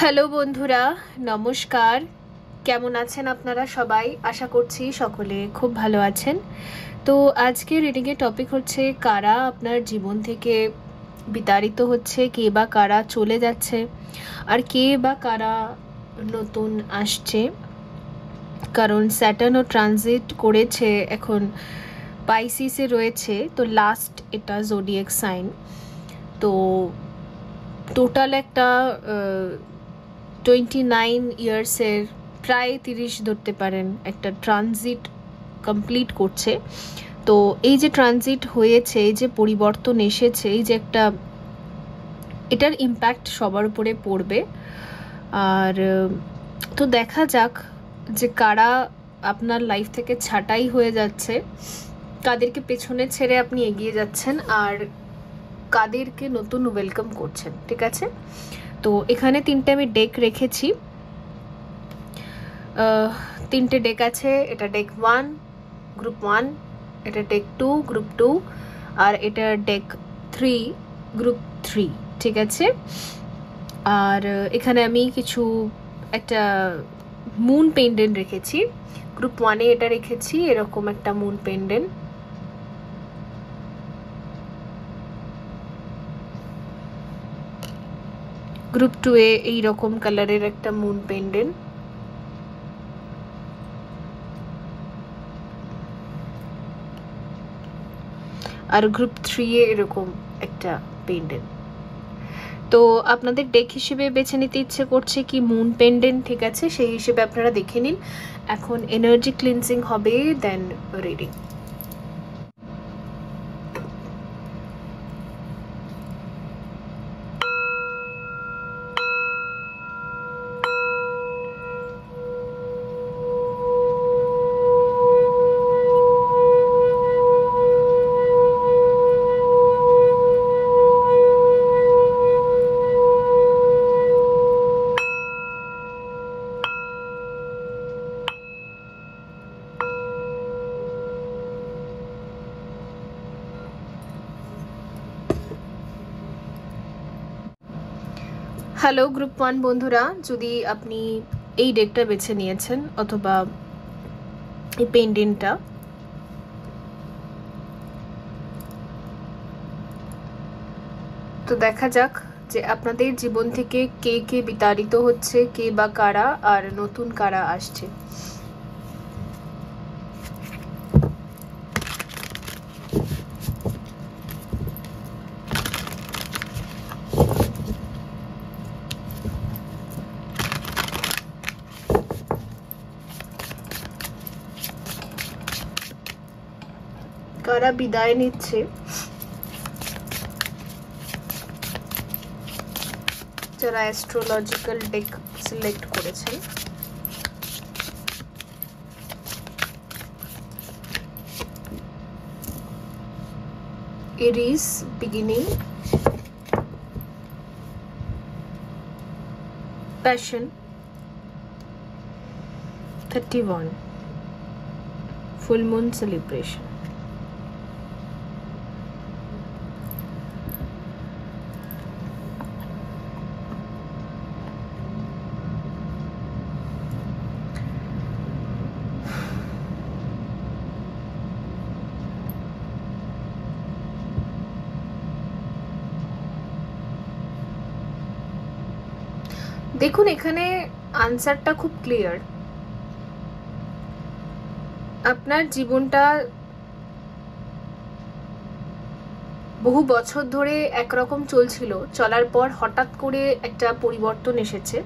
Hello বন্ধুরা, নমস্কার। কেমন আছেন আপনারা সবাই? আশা করছি সকলে খুব ভালো আছেন। তো আজকে রিডিংয়ের টপিক হচ্ছে কারা আপনার জীবন থেকে বিতাড়িত হচ্ছে, কে বা কারা চলে যাচ্ছে, আর কে বা কারা নতুন আসছে। কারণ স্যাটার্নও ট্রানজিট করেছে, এখন পাইসিসে রয়েছে, তো লাস্ট এটা জোডিয়াক সাইন। তো টোটাল একটা 29 ইয়ার্সের প্রায় 30 ধরতে পারেন একটা ট্রানজিট কমপ্লিট করছে। তো এই যে ট্রানজিট হয়েছে, এই যে পরিবর্তন এসেছে, এই যে একটা এটার ইম্প্যাক্ট সবার উপরে পড়বে। আর তো দেখা যাক যে কারা আপনার লাইফ থেকে ছাঁটাই হয়ে যাচ্ছে, কাদেরকে পেছনে ছেড়ে আপনি এগিয়ে যাচ্ছেন, আর কাদেরকে নতুন ওয়েলকাম করছেন। ঠিক আছে, তো এখানে তিনটে আমি ডেক রেখেছি, তিনটে ডেক আছে। এটা ডেক 1 গ্রুপ 1, এটা ডেক 2 গ্রুপ 2, আর এটা ডেক 3 গ্রুপ 3। ঠিক আছে, আর এখানে আমি কিছু একটা মুন পেন্ডেন্ট রেখেছি। গ্রুপ 1-এ এটা রেখেছি, এরকম একটা মুন পেন্ডেন্ট। গ্রুপ 2-এ এইরকম কালারের একটা মুন পেন্ডেন্ট। আর গ্রুপ 3-এ এরকম একটা পেন্ডেন্ট। তো আপনাদের ডেক হিসেবে বেছে নিতে ইচ্ছে করছে কি মুন পেন্ডেন্ট। ঠিক আছে, সেই হিসেবে আপনারা দেখে নিন। এখন এনার্জি ক্লিনজিং হবে, দেন রিডিং। হ্যালো গ্রুপ 1 বন্ধুরা, যদি আপনি এই ডেকটা বেছে নিয়েছেন অথবা এই পেন্ডেন্টটা, তো দেখা যাক যে আপনাদের জীবন থেকে কে কে বিতাড়িত হচ্ছে, কে বা কারা, আর নতুন কারা আসছে। কারা বিদায় নিচ্ছে, যারা অ্যাস্ট্রোলজিক্যাল ডেক সিলেক্ট করেছেন। Aries beginning, passion 31, full moon celebration. দেখুন, এখানে আনসারটা খুব ক্লিয়ার। আপনার জীবনটা বহু বছর ধরে একরকম চলছিল, চলার পর হঠাৎ করে একটা পরিবর্তন এসেছে।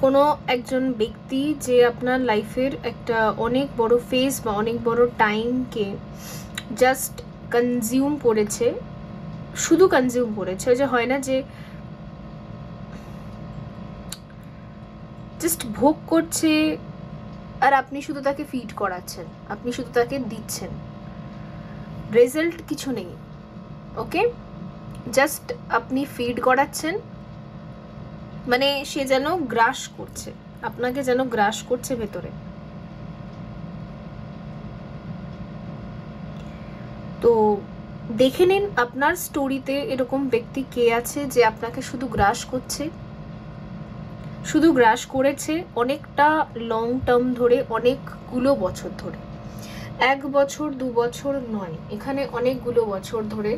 কোনো একজন ব্যক্তি যে আপনার লাইফের একটা অনেক বড় ফেজ বা অনেক বড় টাইমকে জাস্ট কনজিউম করেছে, শুধু কনজিউম করেছে। যে হয় না যে জাস্ট ভোগ করছে আর আপনি শুধু তাকে ফিড করাচ্ছেন, আপনি শুধু তাকে দিচ্ছেন, রেজাল্ট কিছু নেই। ওকে, জাস্ট আপনি ফিড করাচ্ছেন, মানে সে যেন গ্রাস করছে, আপনাকে যেন গ্রাস করছে ভেতরে। তো দেখে নিন আপনার স্টোরিতে এরকম ব্যক্তি কে আছে যে আপনাকে শুধু গ্রাস করছে, শুধু গ্রাস করেছে অনেকটা লং টার্ম ধরে, অনেকগুলো বছর ধরে, 1 বছর 2 বছর নয়, এখানে অনেকগুলো বছর ধরে।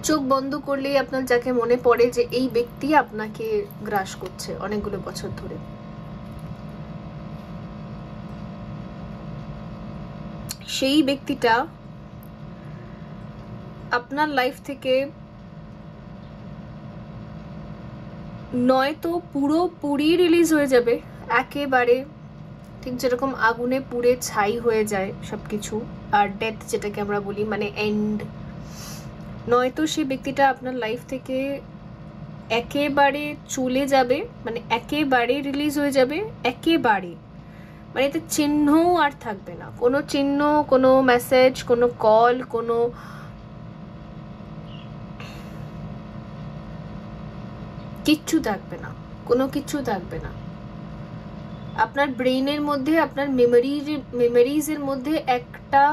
চোখ বন্ধ করলেই আপনার যাকে মনে পড়ে যে এই ব্যক্তি আপনাকে গ্রাস করছে অনেকগুলো বছর ধরে। সেই ব্যক্তিটা আপনার লাইফ থেকে নয়তো পুরোপুরি রিলিজ হয়ে যাবে একেবারে, ঠিক যেরকম আগুনে পুড়ে ছাই হয়ে যায় সবকিছু, আর ডেথ যেটাকে আমরা বলি মানে এন্ড, নয়তো সেই ব্যক্তিটা আপনার লাইফ থেকে একেবারে চলে যাবে, মানে একেবারে রিলিজ হয়ে যাবে, একেবারে, মানে এতে চিহ্নও আর থাকবে না, কোনো চিহ্ন, কোনো মেসেজ, কোনো কল, কোনো কিচ্ছু থাকবে না, কোনো কিচ্ছু থাকবে না। আপনার ব্রেইনের মধ্যে, আপনার মেমোরিজের মধ্যে একটা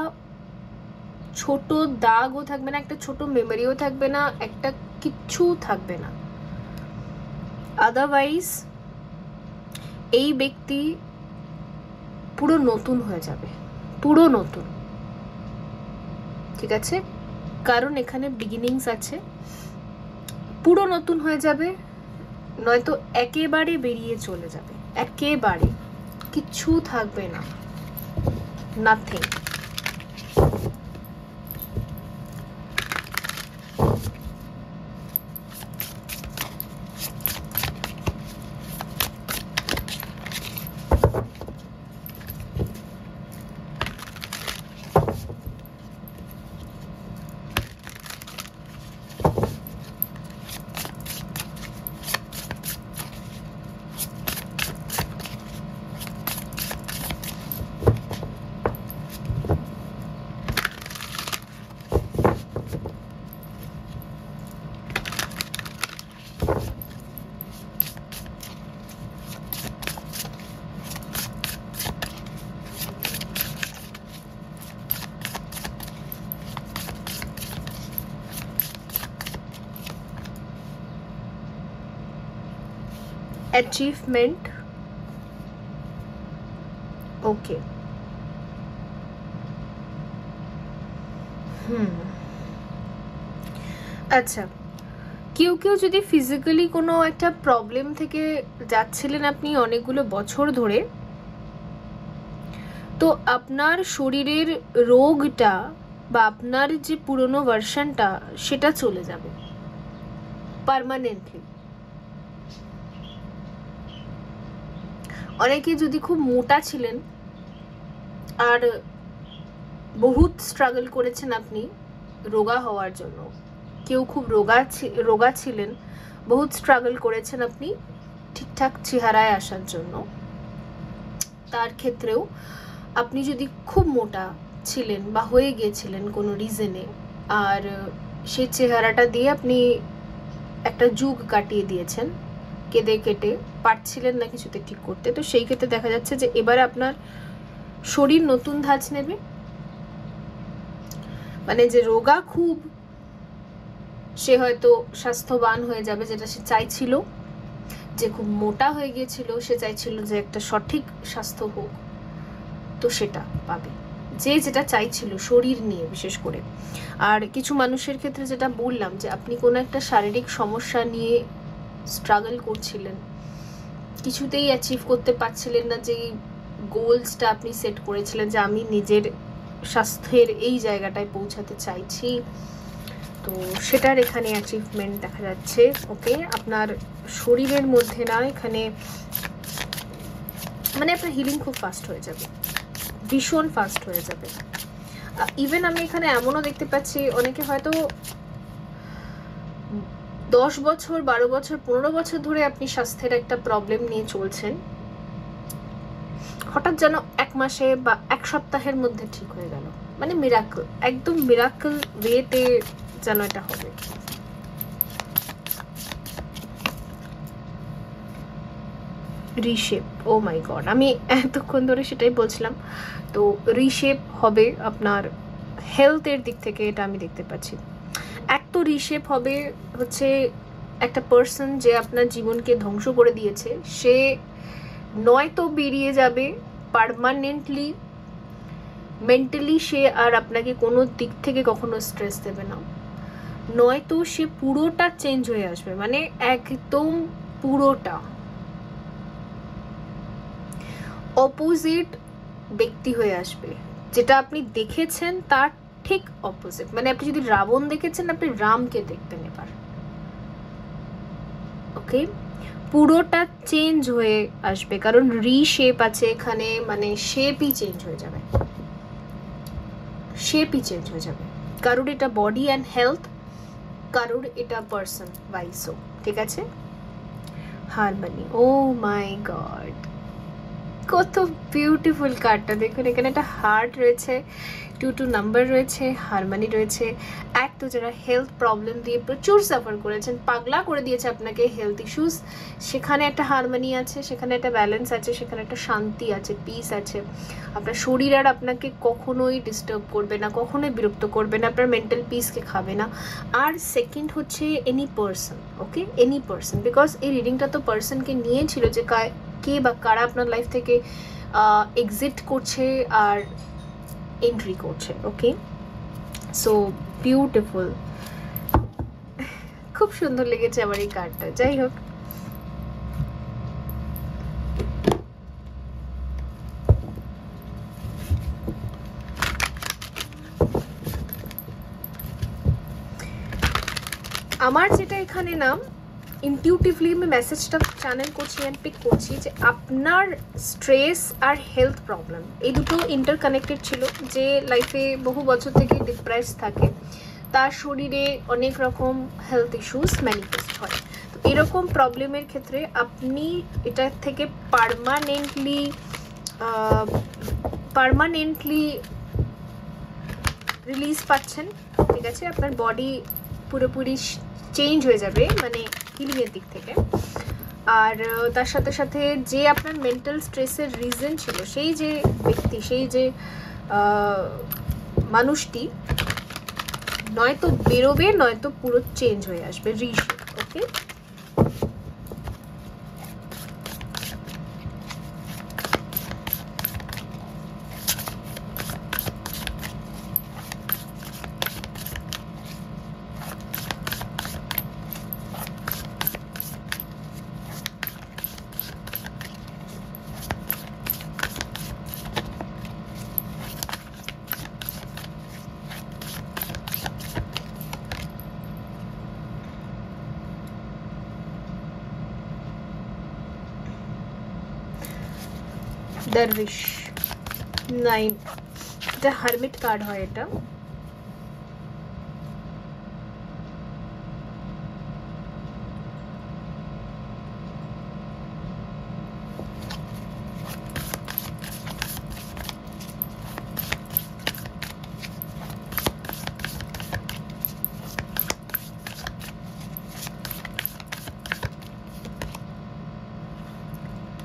ছোট দাগও থাকবে না, একটা ছোট মেমোরিও থাকবে না, একটা কিচ্ছু থাকবে না। আদারওয়াইজ এই ব্যক্তি পুরো নতুন হয়ে যাবে, পুরো নতুন, ঠিক আছে? কারণ এখানে বিগিনিংস আছে, পুরো নতুন হয়ে যাবে, নয়তো একেবারে বেরিয়ে চলে যাবে, একেবারে কিচ্ছু থাকবে না, নাথিং। অ্যাচিভমেন্ট, ওকে, আচ্ছা, কেউ কেউ যদি ফিজিক্যালি কোনো একটা প্রবলেম থেকে যাচ্ছিলেন আপনি অনেকগুলো বছর ধরে, তো আপনার শরীরের রোগটা বা আপনার যে পুরনো ভার্সনটা সেটা চলে যাবে পার্মানেন্টলি। অনেকে যদি খুব মোটা ছিলেন আর বহুত স্ট্রাগল করেছেন আপনি রোগা হওয়ার জন্য, কেউ খুব রোগা ছিলেন, বহুত স্ট্রাগল করেছেন আপনি ঠিকঠাক চেহারায় আসার জন্য, তার ক্ষেত্রেও আপনি যদি খুব মোটা ছিলেন বা হয়ে গিয়েছিলেন কোনো রিজনে, আর সেই চেহারাটা দিয়ে আপনি একটা যুগ কাটিয়ে দিয়েছেন, কেঁদে কেটে পারছিলেন না কিছুতে ঠিক করতে, তো সেই ক্ষেত্রে দেখা যাচ্ছে যে এবারে আপনার শরীর নতুন ধাঁচ নেবে। মানে যে রোগা খুব, সে হয়তো স্বাস্থ্যবান হয়ে যাবে যেটা সে চাইছিল, যে খুব মোটা হয়ে গিয়েছিল সে চাইছিল যে একটা সঠিক স্বাস্থ্য হোক, তো সেটা পাবে, যে যেটা চাইছিল শরীর নিয়ে বিশেষ করে। আর কিছু মানুষের ক্ষেত্রে যেটা বললাম যে আপনি কোনো একটা শারীরিক সমস্যা নিয়ে স্ট্রাগল করছিলেন, কিছুতেই অ্যাচিভ করতে পারছিলেন না যে গোলসটা আপনি সেট করেছিলেন যে আমি নিজের স্বাস্থ্যের এই জায়গাটায় পৌঁছাতে চাইছি, তো সেটার এখানে অ্যাচিভমেন্ট দেখা যাচ্ছে। ওকে, আপনার শরীরের মধ্যে না এখানে মানে আপনার হিলিং খুব ফাস্ট হয়ে যাবে, ভীষণ ফাস্ট হয়ে যাবে। ইভেন আমি এখানে এমনও দেখতে পাচ্ছি অনেকে হয়তো 10 বছর 12 বছর 15 বছর ধরে আপনি স্বাস্থ্যের একটা প্রবলেম নিয়ে চলছেন, হঠাৎ যেন 1 মাসে বা 1 সপ্তাহের মধ্যে ঠিক হয়ে গেল, মানে মিরাকল, একদম মিরাকল ওয়েতে যেন এটা হবে। রিশেপ, ও মাই গড, আমি এতক্ষণ ধরে সেটাই বলছিলাম। তো রিশেপ হবে আপনার হেলথের দিক থেকে, এটা আমি দেখতে পাচ্ছি। এক তো রিশেপ হবে হচ্ছে একটা পার্সন যে আপনার জীবনকে ধ্বংস করে দিয়েছে, সে নয়তো বেরিয়ে যাবে পার্মানেন্টলি, মেন্টালি সে আর আপনাকে কোনো দিক থেকে কখনো স্ট্রেস দেবে না, নয়তো সে পুরোটা চেঞ্জ হয়ে আসবে, মানে একদম পুরোটা অপোজিট ব্যক্তি হয়ে আসবে। যেটা আপনি দেখেছেন তার ঠিক অপোজিট, মানে আপনি যদি রাবণ দেখেছেন আপনি রামকে দেখবেন এবার। ওকে, পুরোটা চেঞ্জ হয়ে আসবে, কারণ রিশেপ আছে এখানে, মানে শেপই চেঞ্জ হয়ে যাবে, শেপই চেঞ্জ হয়ে যাবে। কারোর এটা বডি অ্যান্ড হেলথ, কারোর এটা পার্সন ওয়াইজও, ঠিক আছে। হারমোনি, ও মাই গড, কত বিউটিফুল কার্ডটা দেখুন। এখানে একটা হার্ট রয়েছে, 2 নাম্বার রয়েছে, হারমোনি রয়েছে। এক তো যারা হেলথ প্রবলেম দিয়ে প্রচুর সাফার করেছেন, পাগলা করে দিয়েছে আপনাকে হেলথ ইস্যুস, সেখানে একটা হারমোনি আছে, সেখানে একটা ব্যালেন্স আছে, সেখানে একটা শান্তি আছে, পিস আছে। আপনার শরীর আর আপনাকে কখনোই ডিস্টার্ব করবে না, কখনোই বিরক্ত করবে না, আপনার মেন্টাল পিসকে খাবে না। আর সেকেন্ড হচ্ছে any person, okay, any person, because এই রিডিংটা তো পার্সনকে নিয়ে ছিল যে কে বা কারা আপনার লাইফ থেকে এক্সিট করছে আর এন্ট্রি করছে। ওকে, সো বিউটিফুল, খুব সুন্দর লেগেছে আমার এই কার্ডটা। যাই হোক, আমার যেটা এখানে নাম ইনটিউটিভলি আমি মেসেজটা চ্যানেল করছি অ্যান্ড পিক করছি যে আপনার স্ট্রেস আর হেলথ প্রবলেম এই দুটো ইন্টারকানেক্টেড ছিল। যে লাইফে বহু বছর থেকে ডিপ্রেস থাকে তার শরীরে অনেক রকম হেলথ ইস্যুস ম্যানিফেস্ট হয়। তো এরকম প্রবলেমের ক্ষেত্রে আপনি এটা থেকে পার্মানেন্টলি রিলিজ পাচ্ছেন, ঠিক আছে। আপনার বডি পুরোপুরি চেঞ্জ হয়ে যাবে, মানে হিলিংয়ের দিক থেকে। আর তার সাথে সাথে যে আপনার মেন্টাল স্ট্রেসের রিজন ছিল, সেই যে ব্যক্তি, সেই যে মানুষটি নয়তো বেরোবে, নয়তো পুরো চেঞ্জ হয়ে আসবে, রিশেপ। ওকে, দরবিশ 9, এটা হারমিট কার্ড হয়। এটা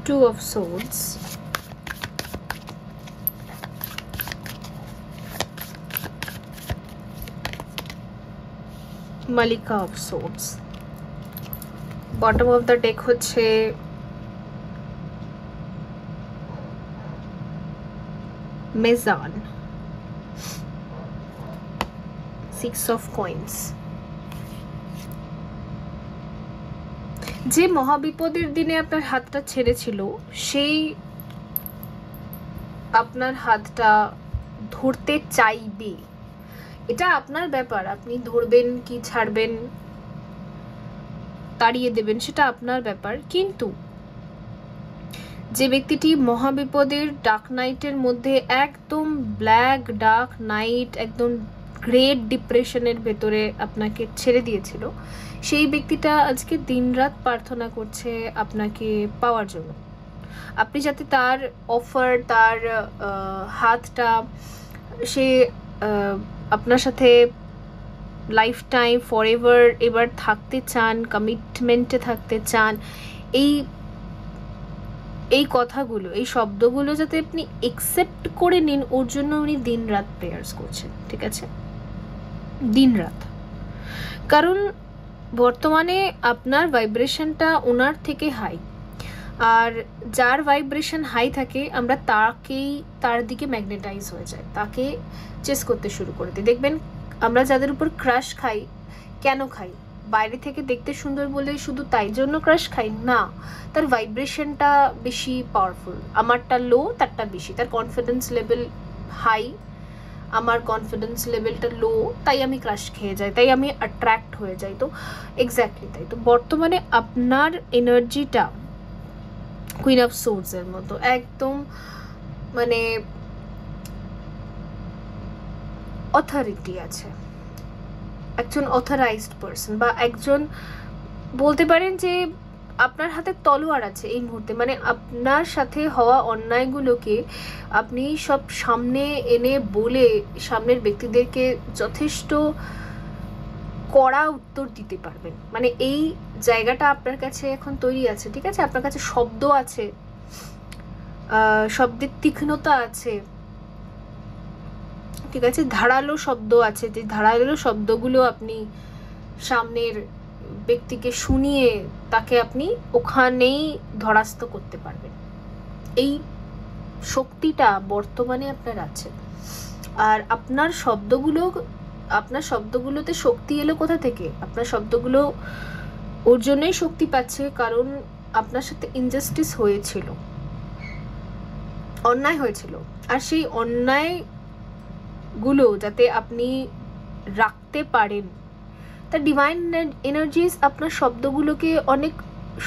Two of Swords, Malika of Swords, bottom of the deck হচ্ছে Mezan, 6 of Coins। যে মহাবিপদের দিনে আপনার হাতটা ছেড়েছিল, সেই আপনার হাতটা ধরতে চাইবে। এটা আপনার ব্যাপার, আপনি ধরবেন কি ছাড়বেন, তাড়িয়ে দেবেন, সেটা আপনার ব্যাপার। কিন্তু যে ব্যক্তিটি মহাবিপদের ডার্ক নাইটের মধ্যে, একদম ব্ল্যাক ডার্ক নাইট, একদম গ্রেট ডিপ্রেশনের ভেতরে আপনাকে ছেড়ে দিয়েছিল, সেই ব্যক্তিটা আজকে দিনরাত প্রার্থনা করছে আপনাকে পাওয়ার জন্য। আপনি যাতে তার অফার, তার হাতটা, সে আপনার সাথে লাইফ টাইম ফরএভার এবার থাকতে চান, কমিটমেন্টে থাকতে চান, এই এই কথাগুলো, এই শব্দগুলো যাতে আপনি একসেপ্ট করে নিন, ওর জন্য উনি দিন রাত প্রেয়ার্স করছেন, ঠিক আছে, দিন রাত। কারণ বর্তমানে আপনার ভাইব্রেশনটা ওনার থেকে হাই, আর যার ভাইব্রেশন হাই থাকে আমরা তার দিকে ম্যাগনেটাইজ হয়ে যায়, তাকে চেস করতে শুরু করে দিই। দেখবেন আমরা যাদের উপর ক্রাশ খাই, কেন খাই? বাইরে থেকে দেখতে সুন্দর বলে শুধু তাই জন্য ক্রাশ খাই না, তার ভাইব্রেশনটা বেশি পাওয়ারফুল, আমারটা লো তারটা বেশি, তার কনফিডেন্স লেভেল হাই, আমার কনফিডেন্স লেভেলটা লো, তাই আমি ক্রাশ খেয়ে যাই, তাই আমি অ্যাট্রাক্ট হয়ে যাই। তো এক্স্যাক্টলি তাই। তো বর্তমানে আপনার এনার্জিটা কুইন অফ সোর্ডসের মতো একদম, মানে অথরিটি আছে, একজন অথরাইজড পারসন, বা একজন বলতে পারেন যে আপনার হাতে তলোয়ার আছে এই মুহূর্তে। মানে আপনার সাথে হওয়া অন্যায়গুলোকে আপনি সব সামনে এনে বলে সামনের ব্যক্তিদেরকে যথেষ্ট কড়া উত্তর দিতে পারবেন। মানে এই জায়গাটা আপনার কাছে এখন তৈরি আছে, ঠিক আছে, আপনার কাছে শব্দ আছে, শব্দের তীক্ষ্ণতা আছে, ঠিক আছে, ধারালো শব্দ আছে, যে ধারালো শব্দগুলো আপনি সামনের ব্যক্তিকে শুনিয়ে তাকে আপনি ওখানেই ধরাস্ত করতে পারবেন। এই শক্তিটা বর্তমানে আপনার আছে। আর আপনার শব্দগুলোতে শক্তি এলো কোথা থেকে? আপনার শব্দগুলো ওর জন্যই শক্তি পাচ্ছে কারণ আপনার সাথে ইনজাস্টিস হয়েছিল, অন্যায় হয়েছিল, আর সেই অন্যায়গুলো যাতে আপনি রাখতে পারেন, তার ডিভাইন এনার্জিস আপনার শব্দগুলোকে অনেক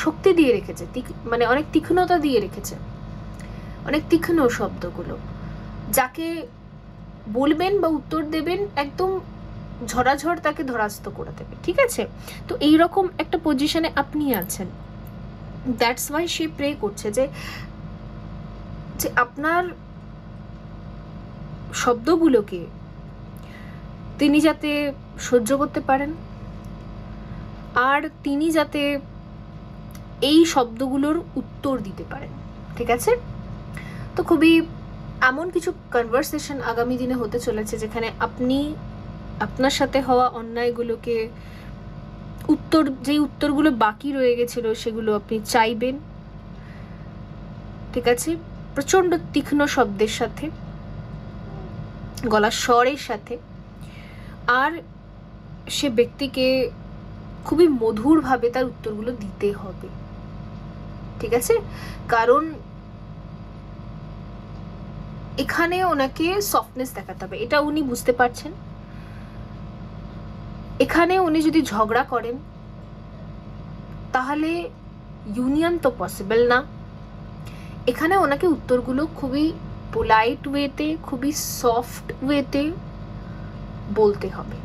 শক্তি দিয়ে রেখেছে, মানে অনেক তীক্ষ্ণতা দিয়ে রেখেছে, অনেক তীক্ষ্ণ শব্দগুলো। যাকে বলবেন বা উত্তর দেবেন একদম ঝরাঝড় তাকে ধরাস্ত করে দেবে, ঠিক আছে। তো এইরকম একটা পজিশনে আপনি আছেন। দ্যাটস ওয়াই সে প্রে করছে যে আপনার শব্দগুলোকে তিনি যাতে সহ্য করতে পারেন, আর তিনি যাতে এই শব্দগুলোর উত্তর দিতে পারেন, ঠিক আছে। তো খুবই এমন কিছু কনভারসেশন আগামী দিনে হতে চলেছে যেখানে আপনি আপনার সাথে হওয়া অন্যায়গুলোকে যেই উত্তরগুলো বাকি রয়ে গেছিল সেগুলো আপনি চাইবেন, ঠিক আছে, প্রচণ্ড তীক্ষ্ণ শব্দের সাথে, গলার স্বরের সাথে। আর সে ব্যক্তিকে খুবই মধুরভাবে তার উত্তরগুলো দিতে হবে, ঠিক আছে। কারণ এখানে ওনাকে সফটনেস দেখাতে হবে, এটা উনি বুঝতে পারছেন। এখানে উনি যদি ঝগড়া করেন তাহলে ইউনিয়ন তো পসিবল না। এখানে ওনাকে উত্তরগুলো খুবই পোলাইট ওয়েতে, খুবই সফট ওয়েতে বলতে হবে।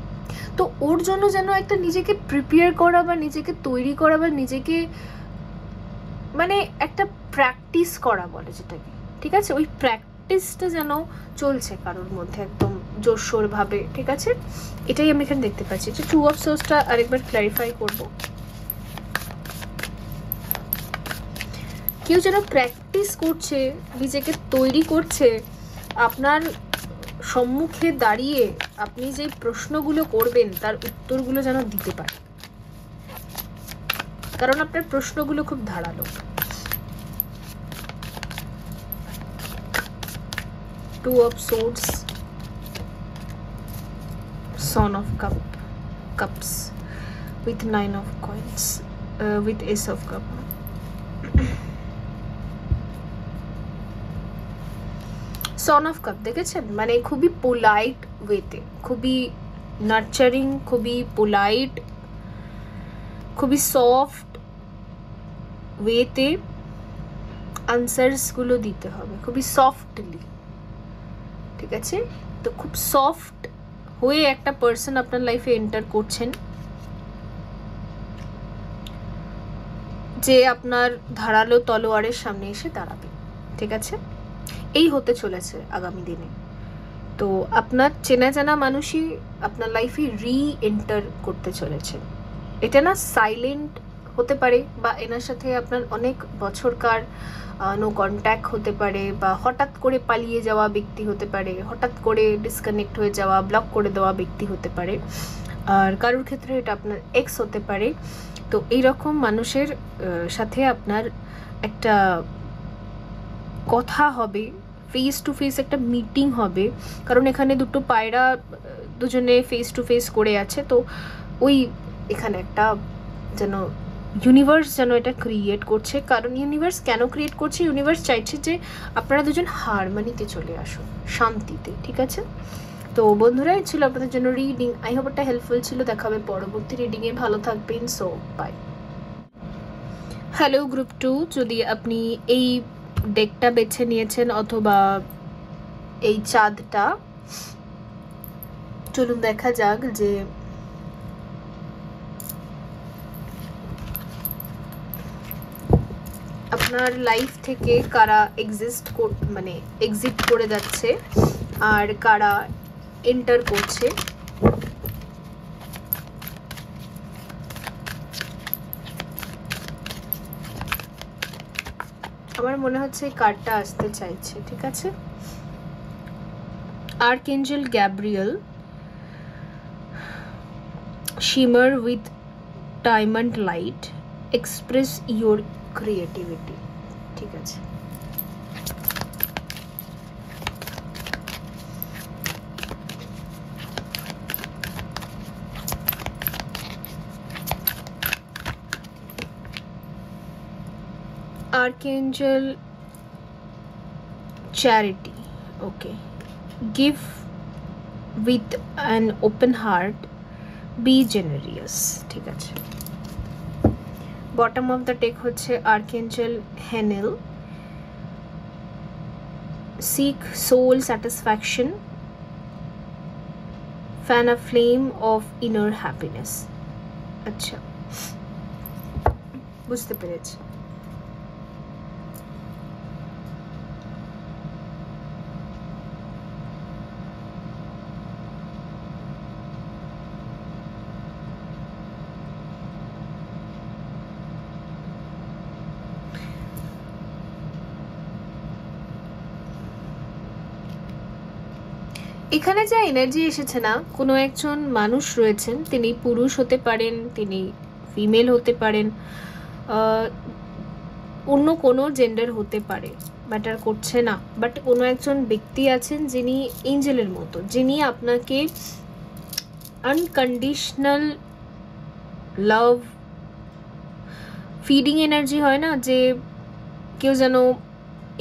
তো ওর জন্য যেন একটা নিজেকে প্রিপেয়ার করা বা নিজেকে তৈরি করা বা নিজেকে মানে একটা প্র্যাকটিস করা বলে যেটাকে, ঠিক আছে, ওই প্র্যাকটিসটা যেন চলছে কারোর মধ্যে একদম জোরসোর ভাবে, ঠিক আছে। এটাই আমি এখানে দেখতে পাচ্ছি। যে টু অফ সোর্সটা আরেকবার ক্ল্যারিফাই করব। কেউ যেন প্র্যাকটিস করছে, নিজেকে তৈরি করছে, আপনার সম্মুখে দাঁড়িয়ে আপনি যে প্রশ্নগুলো করবেন তার উত্তরগুলো যেন দিতে পারে, কারণ আপনার প্রশ্নগুলো খুব ধারালো। Two of Swords, Son of Cups, with Nine of Coins, with Ace of Cup. Son of Cup দেখেছেন, মানে খুবই পোলাইট ওয়েতে, খুবই নার্চারিং, খুবই পোলাইট, খুবই সফট ওয়েতে আনসারসগুলো দিতে হবে, খুবই সফটলি, ঠিক আছে। তো খুব সফট হয়ে একটা পার্সন আপনার লাইফে এন্টার করছেন, যে আপনার ধারালো তলোয়ারের সামনে এসে দাঁড়াবে, ঠিক আছে। এই হতে চলেছে আগামী দিনে। তো আপনার চেনা জানা মানুষই আপনার লাইফে রি এন্টার করতে চলেছে। এটা না সাইলেন্ট হতে পারে, বা এনার সাথে আপনার অনেক বছরকার নো কন্ট্যাক্ট হতে পারে, বা হঠাৎ করে পালিয়ে যাওয়া ব্যক্তি হতে পারে, হঠাৎ করে ডিসকানেক্ট হয়ে যাওয়া, ব্লক করে দেওয়া ব্যক্তি হতে পারে, আর কারোর ক্ষেত্রে এটা আপনার এক্স হতে পারে। তো এইরকম মানুষের সাথে আপনার একটা কথা হবে, ফেস টু ফেস একটা মিটিং হবে, কারণ এখানে দুটো পায়রা দুজনে ফেস টু ফেস করে আছে। তো ওই এখানে একটা যেন ইউনিভার্স যেন এটা ক্রিয়েট করছে। কারণ ইউনিভার্স কেন ক্রিয়েট করছে? ইউনিভার্স চাইছে যে আপনারা দুজন হারমোনিতে চলে আসুন, শান্তিতে। ঠিক আছে? তো বন্ধুরা, এই ছিল আপনাদের জন্য রিডিং। আই হোপ এটা হেল্পফুল ছিল। দেখা হবে পরবর্তী রিডিংয়ে। ভালো থাকবেন। So by. হ্যালো গ্রুপ 2, যদি আপনি এই ডেকটা বেছে নিয়েছেন অথবা এই চাঁদটা, চলুন দেখা যাক যে আপনার লাইফ থেকে কারা এক্সিট করে যাচ্ছে আর কারা এন্টার করছে। আমার মনে হচ্ছে এই কার্ডটা আসতে চাইছে। ঠিক আছে? Archangel Gabriel, shimmer with diamond light, express your creativity. ঠিক আছে? Archangel Charity, okay. Give with an open heart, be generous. ঠিক আছে? বটম অফ দ্য টেক হচ্ছে আর্কএঞ্জেল হেনেল, seek soul satisfaction, fan a flame of inner happiness. আচ্ছা, বুঝতে পেরেছি। এখানে যা এনার্জি এসেছে না, কোনো একজন মানুষ রয়েছেন, তিনি পুরুষ হতে পারেন, তিনি ফিমেল হতে পারেন, অন্য কোনো জেন্ডার হতে পারে, ম্যাটার করছে না। বাট কোনো একজন ব্যক্তি আছেন যিনি এঞ্জেলের মতো, যিনি আপনাকে আনকন্ডিশনাল লাভ, ফিডিং এনার্জি হয় না, যে কেউ যেন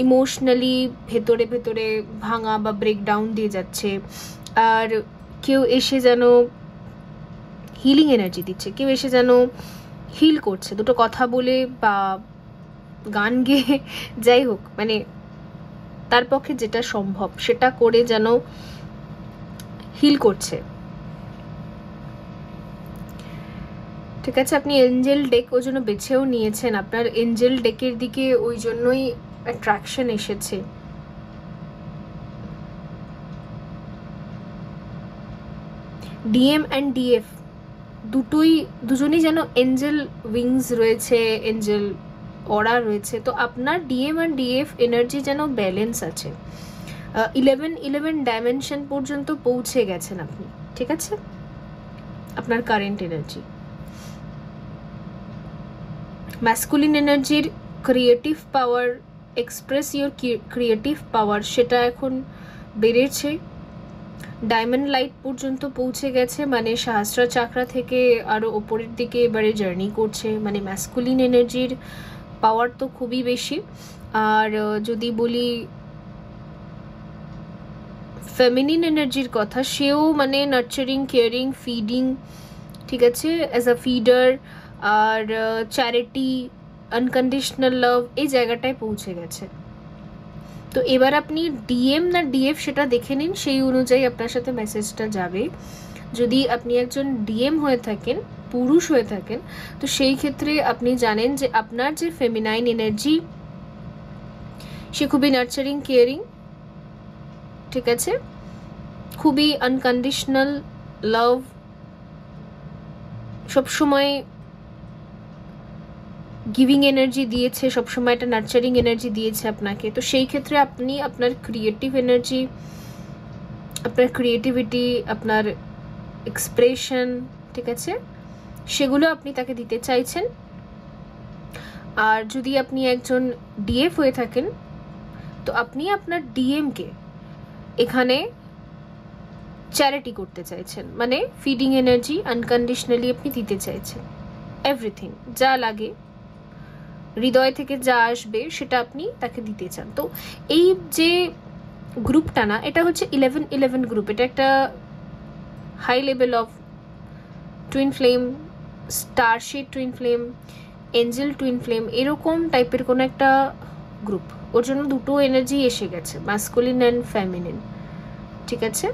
ইমোশনালি ভেতরে ভেতরে ভাঙা বা ব্রেকডাউন দিয়ে যাচ্ছে, আর কেউ এসে যেন হিলিং এনার্জি দিচ্ছে, কেউ এসে যেন হিল করছে, দুটো কথা বলে বা গান গেয়ে, যাই হোক, মানে তার পক্ষে যেটা সম্ভব সেটা করে যেন হিল করছে। ঠিক আছে? আপনি এঞ্জেল ডেক ওই জন্য বেছেও নিয়েছেন, আপনার এঞ্জেল ডেকের দিকে ওই জন্যই অ্যাট্রাকশন এসেছে। ডিএম অ্যান্ড ডিএফ দুজনই যেন এঞ্জেল উইংস রয়েছে, এঞ্জেল অরা রয়েছে। তো আপনার ডিএম অ্যান্ড ডিএফ এনার্জি যেন ব্যালেন্স আছে, 11 ডাইমেনশন পর্যন্ত পৌঁছে গেছেন আপনি। ঠিক আছে? আপনার কারেন্ট এনার্জি, ম্যাসকুলিন এনার্জির creative power, express your creative পাওয়ার, সেটা এখন বেড়েছে, ডায়মন্ড লাইট পর্যন্ত পৌঁছে গেছে, মানে সহস্রা চাকরা থেকে আরও ওপরের দিকে এবারে জার্নি করছে। মানে ম্যাসকুলিন এনার্জির পাওয়ার তো খুবই বেশি। আর যদি বলি ফেমিনিন এনার্জির কথা, সেও মানে নার্চারিং, কেয়ারিং, ফিডিং, ঠিক আছে, অ্যাজ আ ফিডার, আর চ্যারিটি, আনকন্ডিশনাল লাভ, এই জায়গাটায় পৌঁছে গেছে। তো এবার আপনি ডিএম না ডিএফ সেটা দেখে নিন, সেই অনুযায়ী আপনার সাথে মেসেজটা যাবে। যদি আপনি একজন ডিএম হয়ে থাকেন, পুরুষ হয়ে থাকেন, তো সেই ক্ষেত্রে আপনি জানেন যে আপনার যে ফেমিনাইন এনার্জি, সে খুবই নার্চারিং, কেয়ারিং, ঠিক আছে, খুবই আনকন্ডিশনাল লাভ, সবসময় গিভিং এনার্জি দিয়েছে, সবসময় একটা নার্চারিং এনার্জি দিয়েছে আপনাকে। তো সেই ক্ষেত্রে আপনি আপনার ক্রিয়েটিভ এনার্জি, আপনার ক্রিয়েটিভিটি, আপনার এক্সপ্রেশন, ঠিক আছে, সেগুলো আপনি তাকে দিতে চাইছেন। আর যদি আপনি একজন ডিএফ হয়ে থাকেন, তো আপনি আপনার ডিএমকে এখানে চ্যারিটি করতে চাইছেন, মানে ফিডিং এনার্জি আনকন্ডিশনালি আপনি দিতে চাইছেন। এভরিথিং যা লাগে, হৃদয় থেকে যা আসবে সেটা আপনি তাকে দিতে চান। তো এই যে গ্রুপটা না, এটা হচ্ছে 11-11 গ্রুপ। এটা একটা high level of twin flame, starship twin flame, angel twin flame, এরকম টাইপের কোনো একটা গ্রুপ। ওর জন্য দুটো এনার্জি এসে গেছে, ম্যাসকুলিন অ্যান্ড ফেমিনিন, ঠিক আছে।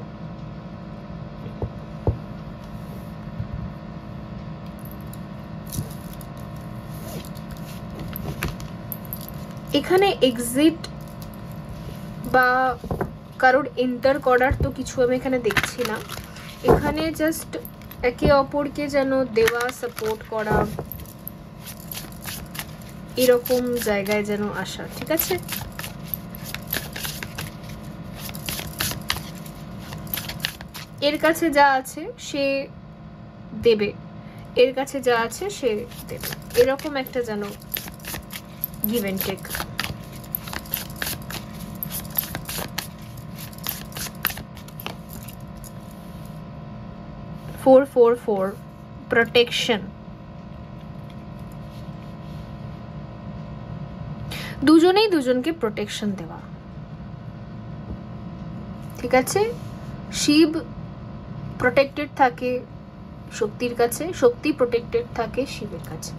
এখানে এক্সিট বা কারোর এন্টার করার তো কিছু আমি এখানে দেখছি না। এখানে জাস্ট একে অপরকে যেন দেওয়া, সাপোর্ট করা, এরকম জায়গায় যেন আসা, ঠিক আছে। এর কাছে যা আছে সে দেবে, এর কাছে যা আছে সে দেবে, এরকম একটা যেন give and take. Four four four, protection. দুজনেই দুজনকে প্রোটেকশন দেওয়া, ঠিক আছে। শিব প্রোটেক্টেড থাকে শক্তির কাছে, শক্তি প্রোটেক্টেড থাকে শিবের কাছে,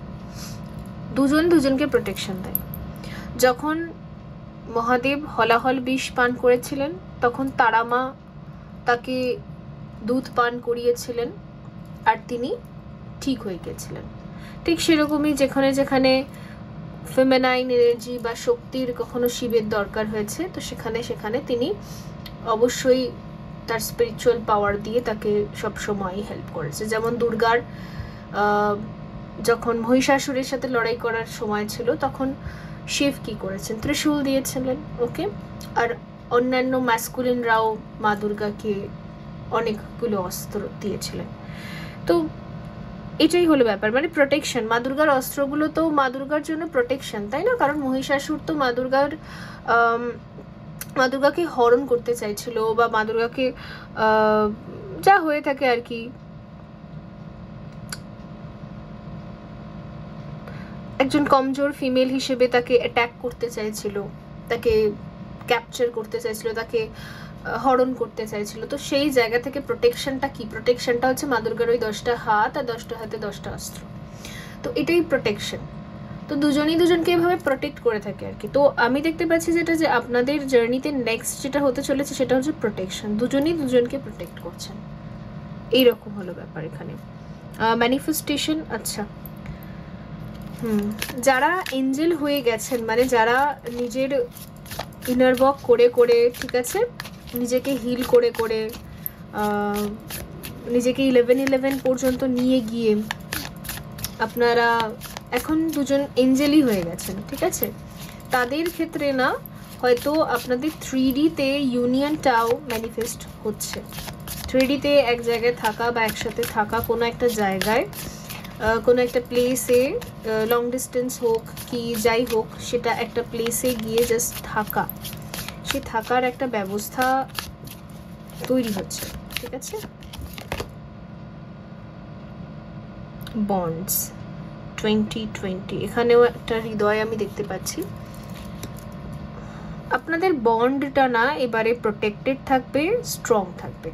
দুজন দুজনকে প্রোটেকশন দেয়। যখন মহাদেব হলাহল বিষ পান করেছিলেন, তখন তারামা তাকে দুধ পান করিয়েছিলেন আর তিনি ঠিক হয়ে গেছিলেন। ঠিক সেরকমই যেখানে যেখানে ফেমিনাইন এনার্জি বা শক্তির কখনো শিবের দরকার হয়েছে, তো সেখানে সেখানে তিনি অবশ্যই তার স্পিরিচুয়াল পাওয়ার দিয়ে তাকে সবসময় হেল্প করেছে। যেমন দুর্গার যখন মহিষাসুরের সাথে লড়াই করার সময় ছিল, তখন শিব কি করেছেন, ত্রিশূল দিয়েছিলেন, ওকে। আর অন্যান্য ম্যাসকুলিনরাও মা দুর্গাকে অনেকগুলো অস্ত্র দিয়েছিলেন। তো এটাই হলো ব্যাপার, মানে প্রোটেকশন। মা দুর্গার অস্ত্রগুলো তো মা দুর্গার জন্য প্রোটেকশন, তাই না? কারণ মহিষাসুর তো মা দুর্গাকে হরণ করতে চাইছিল, বা মা দুর্গাকে যা হয়ে থাকে আর কি, একজন কমজোর ফিমেল হিসেবে তাকে অ্যাটাক করতে চাইছিল, তাকে ক্যাপচার করতে চাইছিল, তাকে হরণ করতে চাইছিল। তো সেই জায়গা থেকে প্রোটেকশনটা কি? প্রোটেকশনটা হচ্ছে মা দুর্গার ওই 10টা হাত আর 10টা হাতে 10টা অস্ত্র। তো এটাই প্রোটেকশন। তো দুজনেই দুজনকে এভাবে প্রোটেক্ট করে থাকে আর কি। তো আমি দেখতে পাচ্ছি যেটা, যে আপনাদের জার্নিতে নেক্সট যেটা হতে চলেছে সেটা হচ্ছে প্রোটেকশন। দুজনেই দুজনকে প্রোটেক্ট করছেন, এইরকম হলো ব্যাপার এখানে। ম্যানিফেস্টেশন, আচ্ছা, যারা এঞ্জেল হয়ে গেছেন, মানে যারা নিজের ইনার ওয়ার্ক করে করে, ঠিক আছে, নিজেকে হিল করে করে, নিজেকে 11-11 পর্যন্ত নিয়ে গিয়ে আপনারা এখন দুজন এঞ্জেলই হয়ে গেছেন, ঠিক আছে। তাদের ক্ষেত্রে না হয়তো আপনাদের 3Dতে ইউনিয়নটাও ম্যানিফেস্ট হচ্ছে। 3Dতে এক জায়গায় থাকা বা একসাথে থাকা, কোনো একটা জায়গায়, কোনো একটা প্লেসে, লং ডিস্টেন্স হোক কি যাই হোক, সেটা একটা প্লেসে গিয়ে জাস্ট থাকা, সে থাকার একটা ব্যবস্থা তৈরি হচ্ছে, ঠিক আছে। বন্ডস 2020, এখানেও একটা হৃদয় আমি দেখতে পাচ্ছি। আপনাদের বন্ডটা না এবারে প্রোটেক্টেড থাকবে, স্ট্রং থাকবে।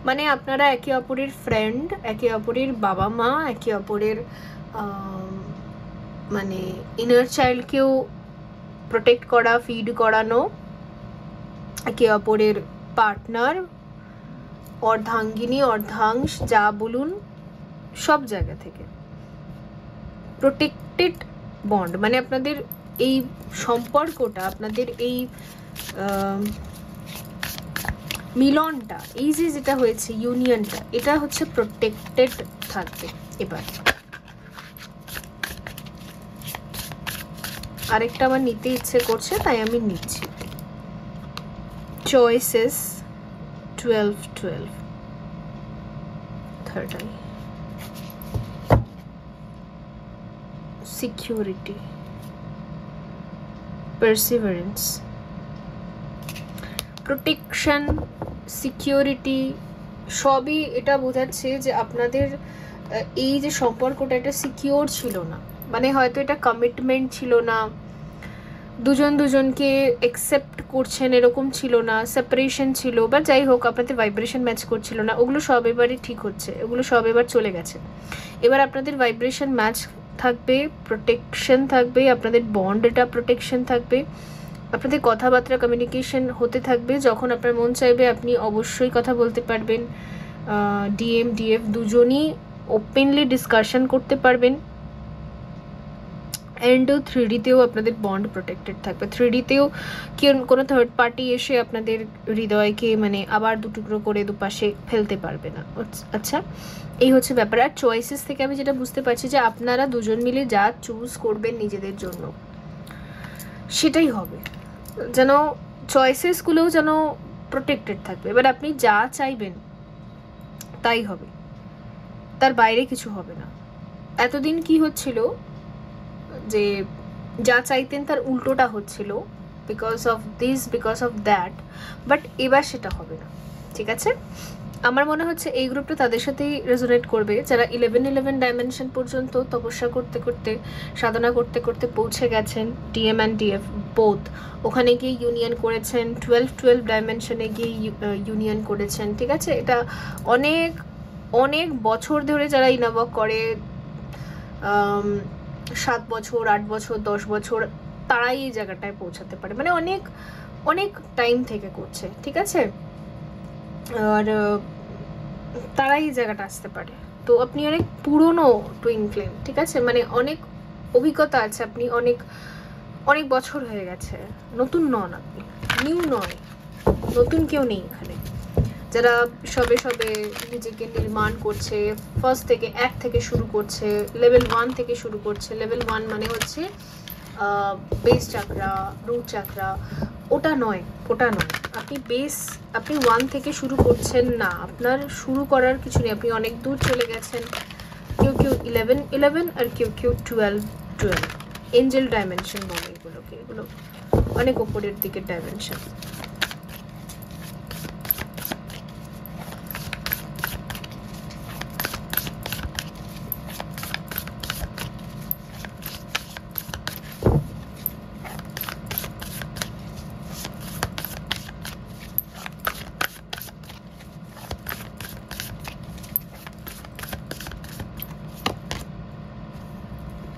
মানে আপনারা একে অপরের ফ্রেন্ড, একে অপরের বাবা মা, একে অপরের মানে ইনার চাইল্ডকেও প্রোটেক্ট করা, ফিড করানো, একে অপরের পার্টনার, অর্ধাঙ্গিনী, অর্ধাংশ, যা বলুন, সব জায়গা থেকে প্রোটেক্টেড বন্ড। মানে আপনাদের এই সম্পর্কটা, আপনাদের এই মিলনটা, এই যে যেটা হয়েছে ইউনিয়নটা, এটা হচ্ছে প্রোটেক্টেড থাকবে এবার। আরেকটা আমার নিতে ইচ্ছে করছে, তাই আমি নিচ্ছি। Choices 12-12, third eye. Security, Perseverance, protection, security, সবই এটা বোঝাচ্ছে যে আপনাদের এই যে সম্পর্কটা এটা সিকিউর ছিল না, মানে হয়তো এটা কমিটমেন্ট ছিল না, দুজন দুজনকে একসেপ্ট করছেন এরকম ছিল না, সেপারেশন ছিল, বা যাই হোক আপনাদের ভাইব্রেশন ম্যাচ করছিল না, ওগুলো সব এবারই ঠিক হচ্ছে, ওগুলো সব এবার চলে গেছে। এবার আপনাদের ভাইব্রেশন ম্যাচ থাকবে, প্রোটেকশন থাকবে, আপনাদের বন্ড এটা প্রোটেকশন থাকবে, আপনাদের কথাবার্তা কমিউনিকেশন হতে থাকবে। যখন আপনার মন চাইবে আপনি অবশ্যই কথা বলতে পারবেন, ডিএম ডিএফ দুজনই ওপেনলি ডিসকাশন করতে পারবেন। অ্যান্ড 3Dতেও আপনাদের বন্ড প্রোটেক্টেড থাকবে। 3Dতেও কোনো থার্ড পার্টি এসে আপনাদের হৃদয়কে মানে আবার দুটুকরো করে দুপাশে ফেলতে পারবে না। আচ্ছা, এই হচ্ছে ব্যাপার। আর চয়েসেস থেকে আমি যেটা বুঝতে পারছি যে আপনারা দুজন মিলে যা চুজ করবেন নিজেদের জন্য সেটাই হবে, যেন চয়েসেসগুলোও যেন প্রোটেক্টেড থাকবে। এবার আপনি যা চাইবেন তাই হবে, তার বাইরে কিছু হবে না। এতদিন কি হচ্ছিল যে যা চাইতেন তার উল্টোটা হচ্ছিল, because of this, because of that, but এবার সেটা হবে না। ঠিক আছে, আমার মনে হচ্ছে এই গ্রুপটা তাদের সাথেই রেজোনেট করবে যারা 11 ডাইমেনশন পর্যন্ত তপস্যা করতে করতে, সাধনা করতে করতে পৌঁছে গেছেন। ডিএম অ্যান্ড ডিএফ বোথ ওখানে গিয়ে ইউনিয়ন করেছেন, 12 ডাইমেনশনে গিয়ে ইউনিয়ন করেছেন। ঠিক আছে, এটা অনেক অনেক বছর ধরে যারা ইনাবক করে, 7 বছর, 8 বছর, 10 বছর, তারাই এই জায়গাটায় পৌঁছাতে পারে, মানে অনেক অনেক টাইম থেকে করছে। ঠিক আছে, আর তারাই এই জায়গাটা আসতে পারে। তো আপনি অনেক পুরনো টুইন ফ্লেম, ঠিক আছে, মানে অনেক অভিজ্ঞতা আছে, আপনি অনেক অনেক বছর হয়ে গেছে, নতুন নন, আপনি নিউ নয়, নতুন কেউ নেই এখানে। যারা সবে সবে নিজেকে নির্মাণ করছে, ফার্স্ট থেকে 1 থেকে শুরু করছে, লেভেল 1 থেকে শুরু করছে। লেভেল 1 মানে হচ্ছে বেস চাকরা, রুট চাকরা, ওটা নয়, ওটা নয়। আপনি 1 থেকে শুরু করছেন না, আপনার শুরু করার কিছু নেই, আপনি অনেক দূর চলে গেছেন। কেউ 11 আর কেউ 12। এঞ্জেল ডাইমেনশন বলে এগুলোকে, এগুলো অনেক ওপরের দিকের dimension.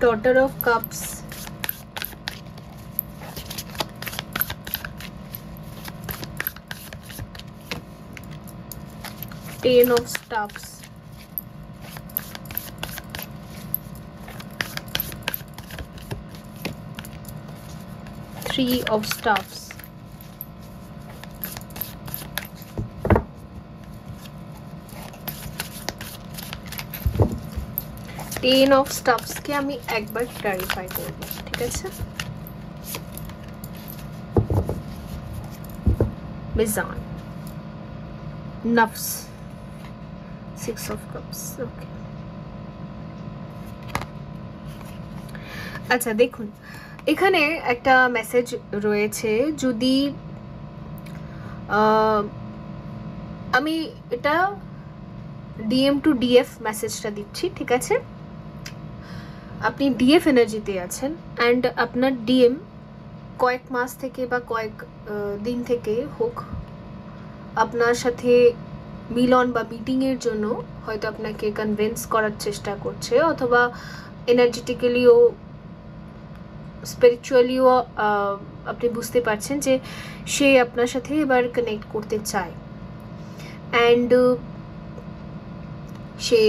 Daughter of Cups, Ten of Staffs, Three of Staffs, ten of স্টাফসকে আমি একবার ক্লারিফাই করব। ঠিক আছে, মিজান, নফস, 6 অফ কাপস। ওকে, আচ্ছা দেখুন, এখানে একটা মেসেজ রয়েছে। যদি আমি এটা ডিএম টু ডিএফ মেসেজটা দিচ্ছি, ঠিক আছে, আপনি ডিএফ এনার্জিতে আছেন, অ্যান্ড আপনার ডিএম কয়েক মাস থেকে বা কয়েক দিন থেকে হোক আপনার সাথে মিলন বা মিটিংয়ের জন্য হয়তো আপনাকে কনভিন্স করার চেষ্টা করছে, অথবা এনার্জেটিক্যালিও স্পিরিচুয়ালিও আপনি বুঝতে পারছেন যে সে আপনার সাথে এবার কানেক্ট করতে চায়, অ্যান্ড সে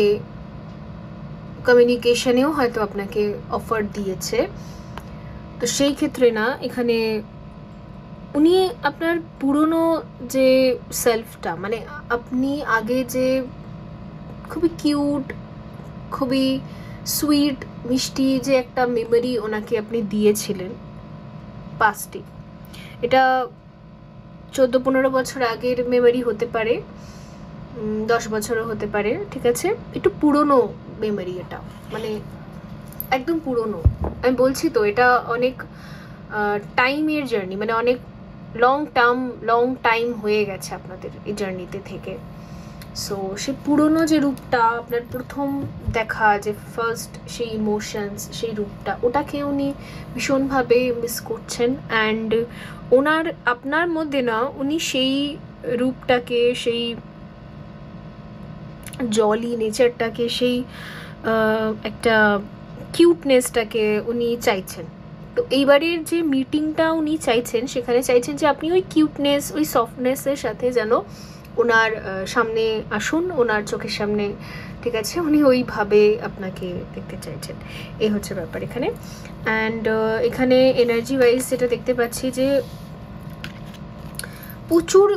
কমিউনিকেশনেও হয়তো আপনাকে অফার দিয়েছে। তো সেই ক্ষেত্রে না, এখানে উনি আপনার পুরনো যে সেলফটা, মানে আপনি আগে যে খুবই কিউট, খুবই সুইট, মিষ্টি যে একটা মেমোরি ওনাকে আপনি দিয়েছিলেন, পাস্টে। এটা 14-15 বছর আগের মেমোরি হতে পারে, 10 বছরও হতে পারে, ঠিক আছে? একটু পুরনো মেমোরি এটা, মানে একদম পুরনো। আমি বলছি তো এটা অনেক টাইমের জার্নি, মানে অনেক লং টাইম হয়ে গেছে আপনাদের এই জার্নিতে থেকে। সো সেই পুরনো যে রূপটা, আপনার প্রথম দেখা যে ফার্স্ট সেই ইমোশনস, সেই রূপটা, ওটাকে উনি ভীষণভাবে মিস করছেন। অ্যান্ড আপনার মধ্যে না উনি সেই রূপটাকে, সেই জলি নেচারটাকে, সেই একটা কিউটনেসটাকে উনি চাইছেন। তো এইবারের যে মিটিংটা উনি চাইছেন, সেখানে চাইছেন যে আপনি ওই কিউটনেস, ওই সফটনেসের সাথে যেন ওনার সামনে আসুন, ওনার চোখের সামনে, ঠিক আছে? উনি ওইভাবে আপনাকে দেখতে চাইছেন, এই হচ্ছে ব্যাপার এখানে। অ্যান্ড এখানে এনার্জি ওয়াইজ যেটা দেখতে পাচ্ছি যে প্রচুর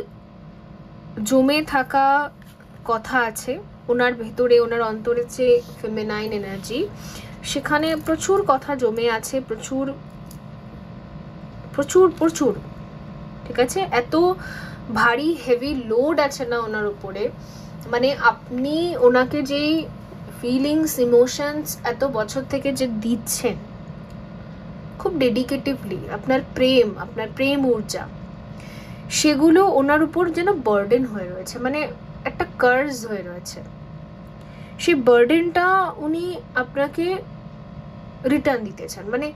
জমে থাকা কথা আছে ওনার ভেতরে, ওনার অন্তরে যে ফেমিনাইন এনার্জি, সেখানে প্রচুর কথা জমে আছে, প্রচুর প্রচুর প্রচুর, ঠিক আছে? এত ভারী হেভি লোড আছে না ওনার উপরে, মানে আপনি ওনাকে যেই ফিলিংস, ইমোশনস এত বছর থেকে যে দিচ্ছেন খুব ডেডিকেটিভলি, আপনার প্রেম ঊর্জা, সেগুলো ওনার উপর যেন বার্ডেন হয়ে রয়েছে, মানে একটা কার্জ হয়ে রয়েছে। সেই বার্ডেনটা উনি আপনাকে রিটার্ন দিতে চান, মানে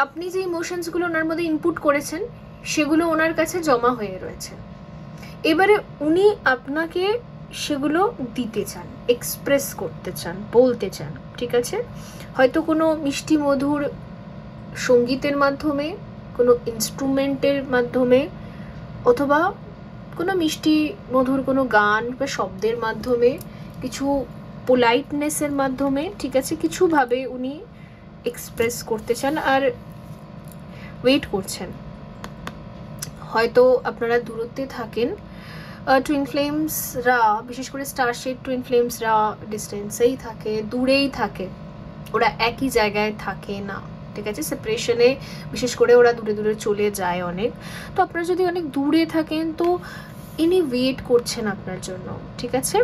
আপনি যে ইমোশনসগুলো ওনার মধ্যে ইনপুট করেছেন সেগুলো ওনার কাছে জমা হয়ে রয়েছে। এবারে উনি আপনাকে সেগুলো দিতে চান, এক্সপ্রেস করতে চান, বলতে চান, ঠিক আছে? হয়তো কোনো মিষ্টি মধুর সঙ্গীতের মাধ্যমে, কোনো ইনস্ট্রুমেন্টের মাধ্যমে, অথবা কোনো মিষ্টি মধুর কোনো গান বা শব্দের মাধ্যমে, কিছু পোলাইটনেসের মাধ্যমে, ঠিক আছে? কিছুভাবে উনি এক্সপ্রেস করতে চান আর ওয়েট করছেন। হয়তো আপনারা দূরত্বে থাকেন, টুইন ফ্লেমসরা, বিশেষ করে স্টারশেড টুইন ফ্লেমসরা ডিস্টেন্সেই থাকে, দূরেই থাকে, ওরা একই জায়গায় থাকে না, ঠিক আছে? সেপারেশনে বিশেষ করে ওরা দূরে দূরে চলে যায় অনেক। তো আপনারা যদি অনেক দূরে থাকেন তো ইনি ওয়েট করছেন আপনার জন্য, ঠিক আছে?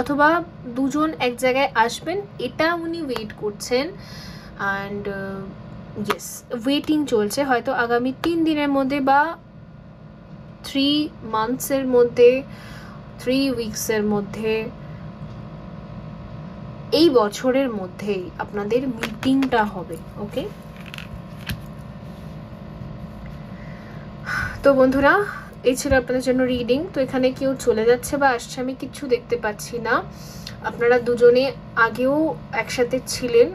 অথবা দুজন এক জায়গায় আসবেন, এটা উনি ওয়েট করছেন। অ্যান্ড ইয়েস, ওয়েটিং চলছে হয়তো আগামী 3 দিনের মধ্যে, বা 3 মান্থসের মধ্যে, 3 উইকসের মধ্যে, এই বছরের মধ্যেই আপনাদের মিটিংটা হবে। ওকে, তো বন্ধুরা এই ছিল আপনাদের জন্য রিডিং। তো এখানে কেউ চলে যাচ্ছে বা আসছে আমি কিছু দেখতে পাচ্ছি না। আপনারা দুজনে আগেও একসাথে ছিলেন,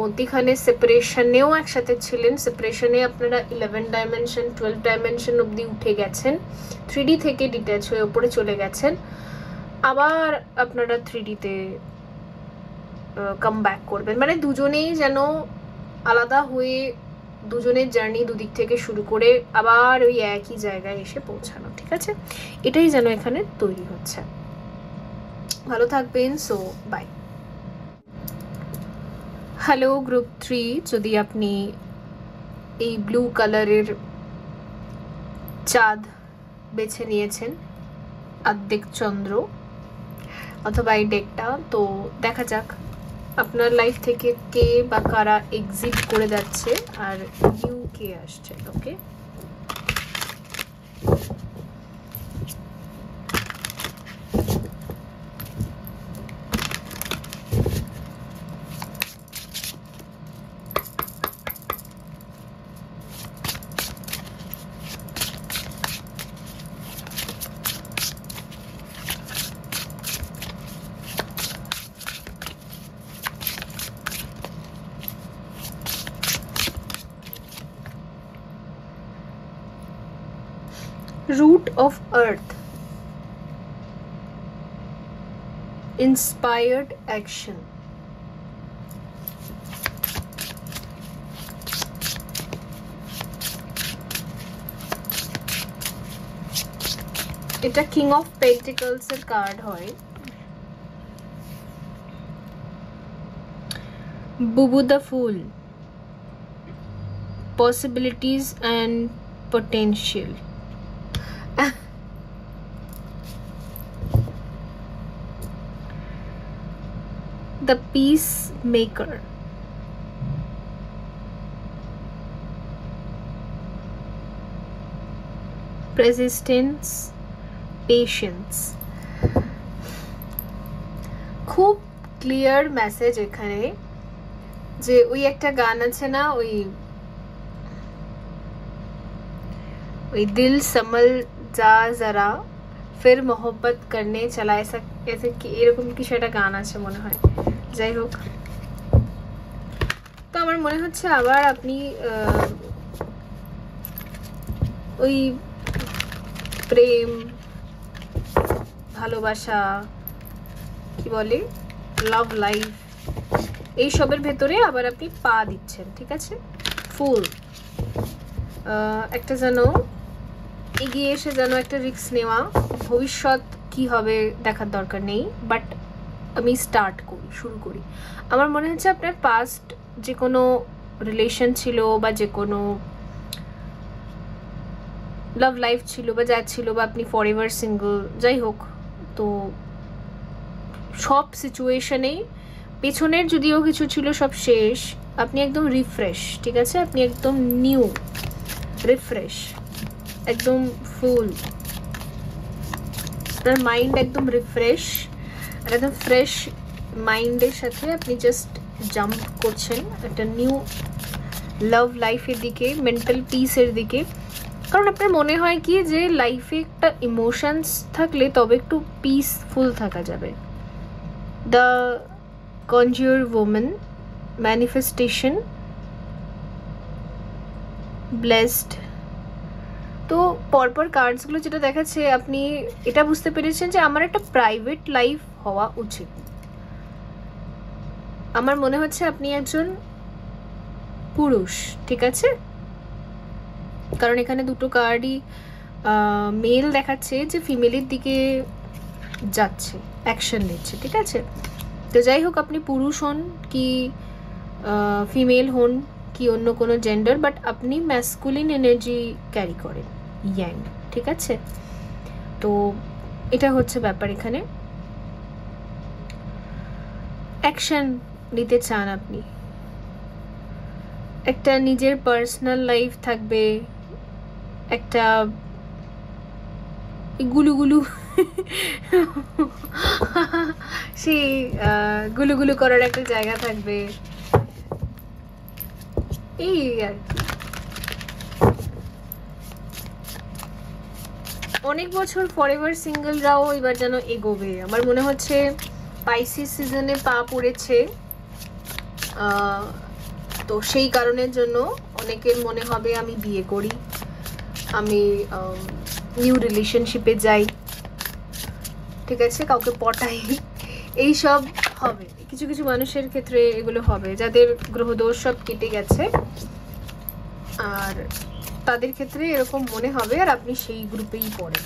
মধ্যখানে সেপারেশনেও একসাথে ছিলেন। সেপারেশনে আপনারা 11 ডাইমেনশন 12 ডাইমেনশন অবধি উঠে গেছেন, 3D থেকে ডিট্যাচ হয়ে ওপরে চলে গেছেন, আবার আপনারা 3Dতে কাম ব্যাক করবেন। মানে দুজনেই যেন আলাদা হয়ে, দুজনের জার্নি দুদিক থেকে শুরু করে আবার ওই একই জায়গায় এসে পৌঁছানো, ঠিক আছে? এটাই যেন এখানে তৈরি হচ্ছে। ভালো থাকবেন। So by. হ্যালো গ্রুপ 3, যদি আপনি এই ব্লু কালারের চাঁদ বেছে নিয়েছেন, অর্ধেক চন্দ্র, অথবা এই ডেকটা, তো দেখা যাক আপনার লাইফ থেকে কে বা কারা এক্সিট করে যাচ্ছে আর নিউ কে আসছে। ওকে, root of earth, inspired action, এটা কিং অফ পেন্টিকলস এর কার্ড হয়। বুবু the full, possibilities and potential. The peacemaker. Persistence, patience. খুব ক্লিয়ার মেসেজ এখানে, যে ওই একটা গান আছে না, ওই দিল সমল যা জরা ফির মোহব্বত করনে চলা, এসে কি এরকম কিছু একটা গান আছে মনে হয়। যাই হোক, তো আমার মনে হচ্ছে আবার আপনি ওই প্রেম, ভালোবাসা, কি বলে, লাভ লাইফ, এই সবের ভেতরে আবার আপনি পা দিচ্ছেন, ঠিক আছে। ফুল একটা যেন এগিয়ে এসে যেন একটা রিস্ক নেওয়া, ভবিষ্যৎ কি হবে দেখার দরকার নেই, বাট আমি শুরু করি। আমার মনে হচ্ছে আপনার পাস্ট যে কোনো রিলেশন ছিল বা যে কোনো লাভ লাইফ ছিল বা যা ছিল, বা আপনি ফরএভার সিঙ্গল, যাই হোক, তো সব সিচুয়েশনেই পেছনের যদিও কিছু ছিল সব শেষ, আপনি একদম রিফ্রেশ, ঠিক আছে, আপনি একদম নিউ, রিফ্রেশ, একদম ফুল, আপনার মাইন্ড একদম রিফ্রেশ, আর একদম ফ্রেশ মাইন্ডের সাথে আপনি জাস্ট জাম্প করছেন একটা নিউ লাভ লাইফের দিকে, মেন্টাল পিসের দিকে। কারণ আপনার মনে হয় কি যে লাইফে একটা ইমোশনস থাকলে তবে একটু পিসফুল থাকা যাবে। The conjure woman, manifestation, blessed. তো পরপর কার্ডসগুলো যেটা দেখাচ্ছে, আপনি এটা বুঝতে পেরেছেন যে আমার একটা প্রাইভেট লাইফ হওয়া উচিত। আমার মনে হচ্ছে আপনি একজন পুরুষ, ঠিক আছে, কারণ এখানে দুটো কার্ডই মেল দেখাচ্ছে যে ফিমেলের দিকে যাচ্ছে, অ্যাকশন নিচ্ছে, ঠিক আছে। তো যাই হোক, আপনি পুরুষ হন কি ফিমেল হন কি অন্য কোনো জেন্ডার, বাট আপনি ম্যাসকুলিন এনার্জি ক্যারি করেন, ইয়াং, ঠিক আছে। তো এটা হচ্ছে ব্যাপার, এখানে অ্যাকশন নিতে চান আপনি, একটা নিজের পার্সোনাল লাইফ থাকবে, একটা গুলুগুলু সেই গুলুগুলু করার একটা জায়গা থাকবে, এই আর কি। অনেক বছর ফরএভার সিঙ্গেলরাও এবার যেন এগোবে। আমার মনে হচ্ছে পাইসিস সিজনে পা পড়েছে, তো সেই কারণের জন্য অনেকের মনে হবে আমি বিয়ে করি, আমি নিউ রিলেশনশিপে যাই, ঠিক আছে, কাউকে পটাই, এই সব হবে। কিছু কিছু মানুষের ক্ষেত্রে এগুলো হবে যাদের গ্রহদোষ সব কেটে গেছে, আর তাদের ক্ষেত্রে এরকম মনে হবে, আর আপনি সেই গ্রুপেই পড়েন।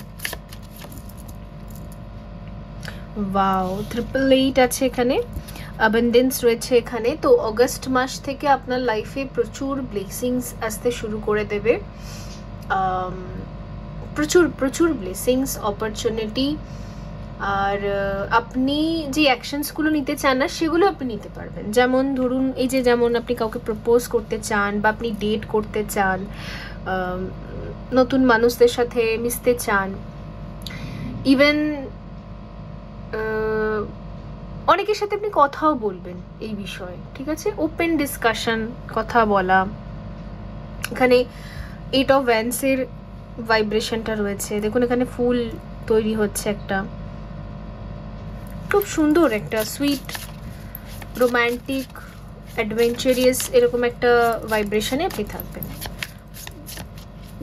ওয়াও, 888 আছে এখানে, অ্যাবান্ডেন্স রয়েছে এখানে। তো অগস্ট মাস থেকে আপনার লাইফে প্রচুর ব্লেসিংস আসতে শুরু করে দেবে, প্রচুর প্রচুর ব্লেসিংস, অপরচুনিটি। আর আপনি যে অ্যাকশনসগুলো নিতে চান না সেগুলো আপনি নিতে পারবেন। যেমন ধরুন, এই যে যেমন আপনি কাউকে প্রপোজ করতে চান, বা আপনি ডেট করতে চান, নতুন মানুষদের সাথে মিশতে চান, ইভেন অনেকের সাথে আপনি কথাও বলবেন এই বিষয়ে, ঠিক আছে, ওপেন ডিসকাশন, কথা বলা। এখানে 8 অফ ওয়ান্ডসের ভাইব্রেশনটা রয়েছে, দেখুন এখানে ফুল তৈরি হচ্ছে, একটা খুব সুন্দর একটা সুইট, রোম্যান্টিক, অ্যাডভেঞ্চারিয়াস এরকম একটা ভাইব্রেশনে আপনি থাকবেন।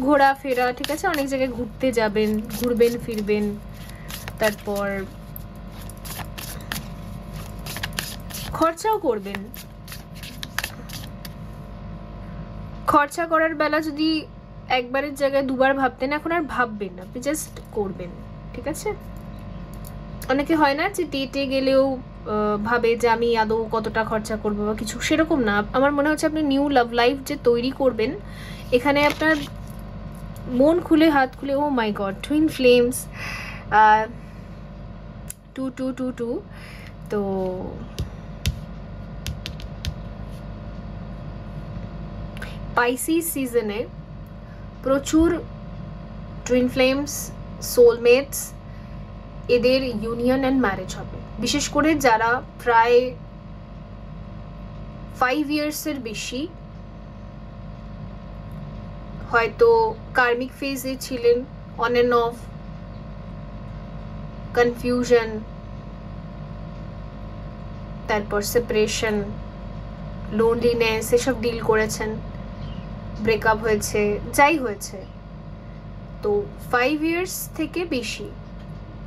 ঘোরাফেরা, ঠিক আছে, অনেক জায়গায় ঘুরতে যাবেন, ঘুরবেন ফিরবেন, তারপর খরচাও করবেন। খরচা করার বেলা যদি একবারের জায়গায় দুবার ভাবতেন, এখন আর ভাববেন না, আপনি জাস্ট করবেন, ঠিক আছে। অনেকে হয় না যে ডেটে গেলেও ভাবে যে আমি আদৌ কতটা খরচা করবো বা কিছু, সেরকম না। আমার মনে হচ্ছে আপনি নিউ লাভ লাইফ যে তৈরি করবেন, এখানে আপনার মন খুলে হাত খুলে, ও মাই গড, টুইন ফ্লেমস, 2 তো পাইসিস সিজনে প্রচুর টুইন ফ্লেমস, সোলমেটস, এদের ইউনিয়ন অ্যান্ড ম্যারেজ হবে। বিশেষ করে যারা প্রায় 5 ইয়ার্সের বেশি হয়তো কার্মিক ফেজে ছিলেন, অন অ্যান্ড অফ, কনফিউশন, তারপর সেপারেশন, লোনলিনেস, এসব ডিল করেছেন, ব্রেকআপ হয়েছে, যাই হয়েছে, তো 5 ইয়ার্স থেকে বেশি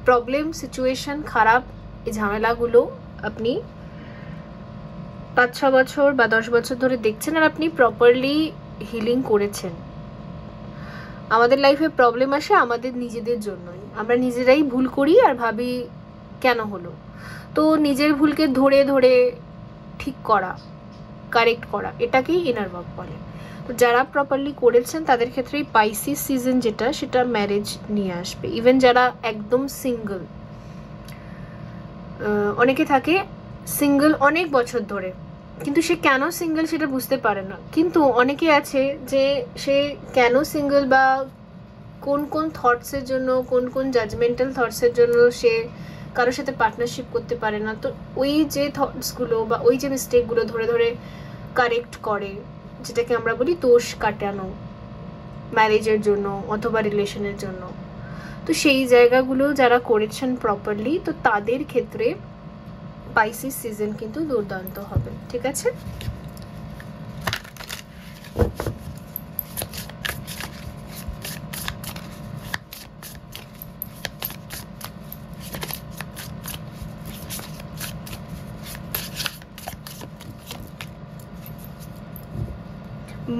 প্রবলেম, সিচুয়েশন খারাপ, এই ঝামেলাগুলো আপনি 5-6 বছর বা 10 বছর ধরে দেখছেন, আর আপনি প্রপারলি হিলিং করেছেন। আমাদের লাইফে প্রবলেম আসে আমাদের নিজেদের জন্যই, আমরা নিজেরাই ভুল করি আর ভাবি কেন হলো। তো নিজের ভুলকে ধরে ধরে ঠিক করা, কারেক্ট করা, এটাকেই ইনার ওয়ার্ক বলে। তো যারা প্রপারলি করেছেন তাদের ক্ষেত্রেই পাইসিস সিজন যেটা, সেটা ম্যারেজ নিয়ে আসবে। ইভেন যারা একদম সিঙ্গল, অনেকে থাকে সিঙ্গল অনেক বছর ধরে, কিন্তু সে কেন সিঙ্গল সেটা বুঝতে পারে না। কিন্তু অনেকে আছে যে সে কেন সিঙ্গল বা কোন কোন থটসের জন্য, কোন কোন জাজমেন্টাল থটসের জন্য সে কারোর সাথে পার্টনারশিপ করতে পারে না। তো ওই যে থটসগুলো বা ওই যে মিস্টেকগুলো ধরে ধরে কারেক্ট করে, যেটাকে আমরা বলি দোষ কাটানো ম্যারেজের জন্য অথবা রিলেশনের জন্য। তো সেই জায়গাগুলো যারা করেছেন প্রপারলি, তো তাদের ক্ষেত্রে পাইসিস সিজন কিন্তু দুর্দান্ত হবে। ঠিক আছে,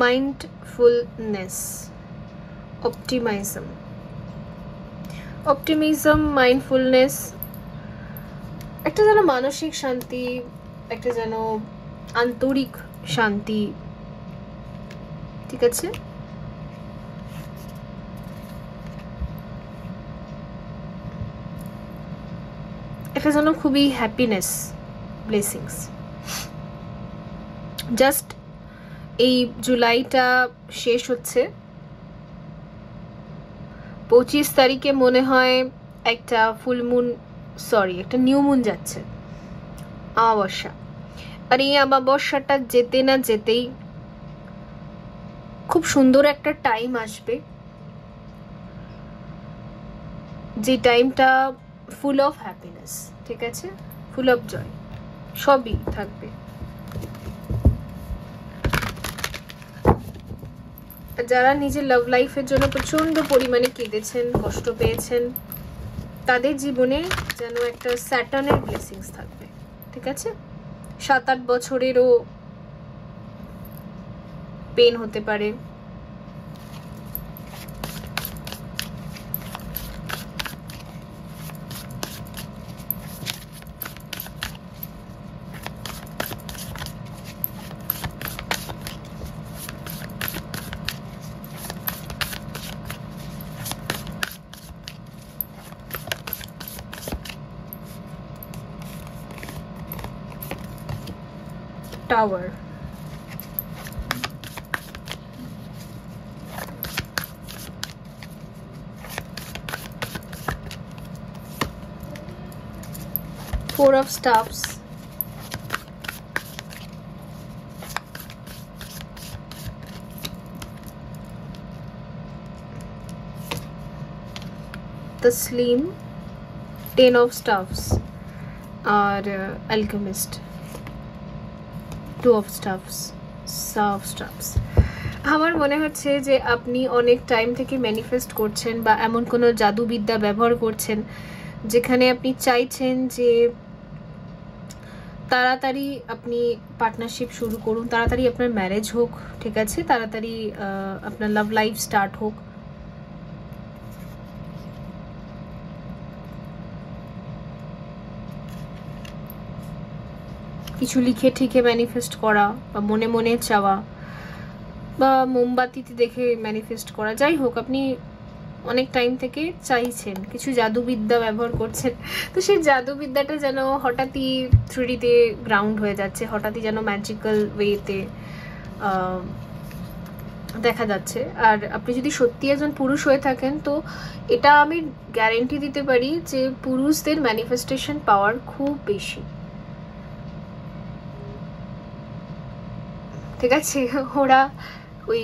মাইন্ডফুলনেস, অপটিমিজম, মাইন্ডফুলনেস, একটা যেন মানসিক শান্তি, একটা যেন আন্তরিক শান্তি। ঠিক আছে, এটা যেন খুবই হ্যাপিনেস, ব্লেসিংস। জাস্ট এই জুলাইটা শেষ হচ্ছে, 25 তারিখে মনে হয় একটা ফুলমুন, একটা নিউ মুন যাচ্ছে, অমাবস্যা। আর এই অমাবস্যাটা যেতে না যেতেই খুব সুন্দর একটা টাইম আসবে, যে টাইমটা ফুল অফ হ্যাপিনেস। ঠিক আছে, ফুল অফ জয়, সবই থাকবে। যারা নিজের লাভ লাইফের জন্য প্রচন্ড পরিমাণে কেঁদেছেন, কষ্ট পেয়েছেন, তাদের জীবনে যেন একটা স্যাটার্নের ব্লেসিংস থাকবে। ঠিক আছে, 7-8 বছরেরও পেন হতে পারে, tower, 4 of Staffs, the Slim, 10 of Staffs, আর Alchemist, 2 of Staffs, আমার মনে হচ্ছে যে আপনি অনেক টাইম থেকে ম্যানিফেস্ট করছেন বা এমন কোনো জাদুবিদ্যা ব্যবহার করছেন যেখানে আপনি চাইছেন যে তাড়াতাড়ি আপনি পার্টনারশিপ শুরু করুন, তাড়াতাড়ি আপনার ম্যারেজ হোক। ঠিক আছে, তাড়াতাড়ি আপনার লাভ লাইফ স্টার্ট হোক। কিছু লিখে ঠিকে ম্যানিফেস্ট করা বা মনে মনে চাওয়া বা মোমবাতিতে দেখে ম্যানিফেস্ট করা, যাই হোক আপনি অনেক টাইম থেকে চাইছেন, কিছু জাদুবিদ্যা ব্যবহার করছেন, তো সেই জাদুবিদ্যাটা যেন হঠাৎই 3Dতে গ্রাউন্ড হয়ে যাচ্ছে, হঠাৎই যেন ম্যাজিক্যাল ওয়েতে দেখা যাচ্ছে। আর আপনি যদি সত্যি একজন পুরুষ হয়ে থাকেন তো এটা আমি গ্যারেন্টি দিতে পারি যে পুরুষদের ম্যানিফেস্টেশন পাওয়ার খুব বেশি, ঠিক আছে? ওরা ওই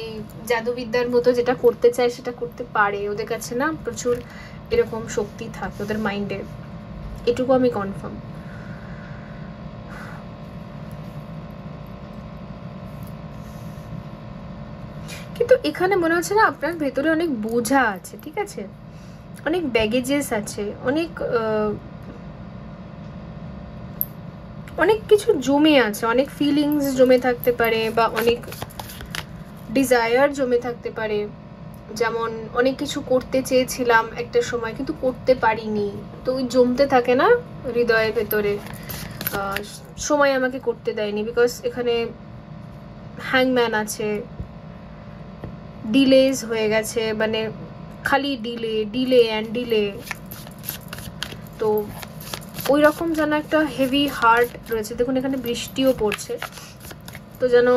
জাদুবিদ্যার মতো যেটা করতে চায় সেটা করতে পারে, ওদের কাছে না প্রচুর এরকম শক্তি থাকে ওদের মাইন্ডে, এটুকু আমি কনফার্ম। কিন্তু এখানে মনে হচ্ছে না আপনার ভেতরে অনেক বোঝা আছে, ঠিক আছে, অনেক ব্যাগেজেস আছে, অনেক কিছু জমে আছে, অনেক ফিলিংস জমে থাকতে পারে বা অনেক ডিজায়ার জমে থাকতে পারে। যেমন অনেক কিছু করতে চেয়েছিলাম একটা সময় কিন্তু করতে পারিনি, তো ওই জমতে থাকে না হৃদয়ের ভেতরে, সময় আমাকে করতে দেয়নি, বিকজ এখানে হ্যাংম্যান আছে, ডিলেজ হয়ে গেছে, মানে খালি ডিলে অ্যান্ড ডিলে, তো ওই রকম যেন একটা হেভি হার্ট রয়েছে। দেখুন এখানে বৃষ্টিও পড়ছে, তো যেন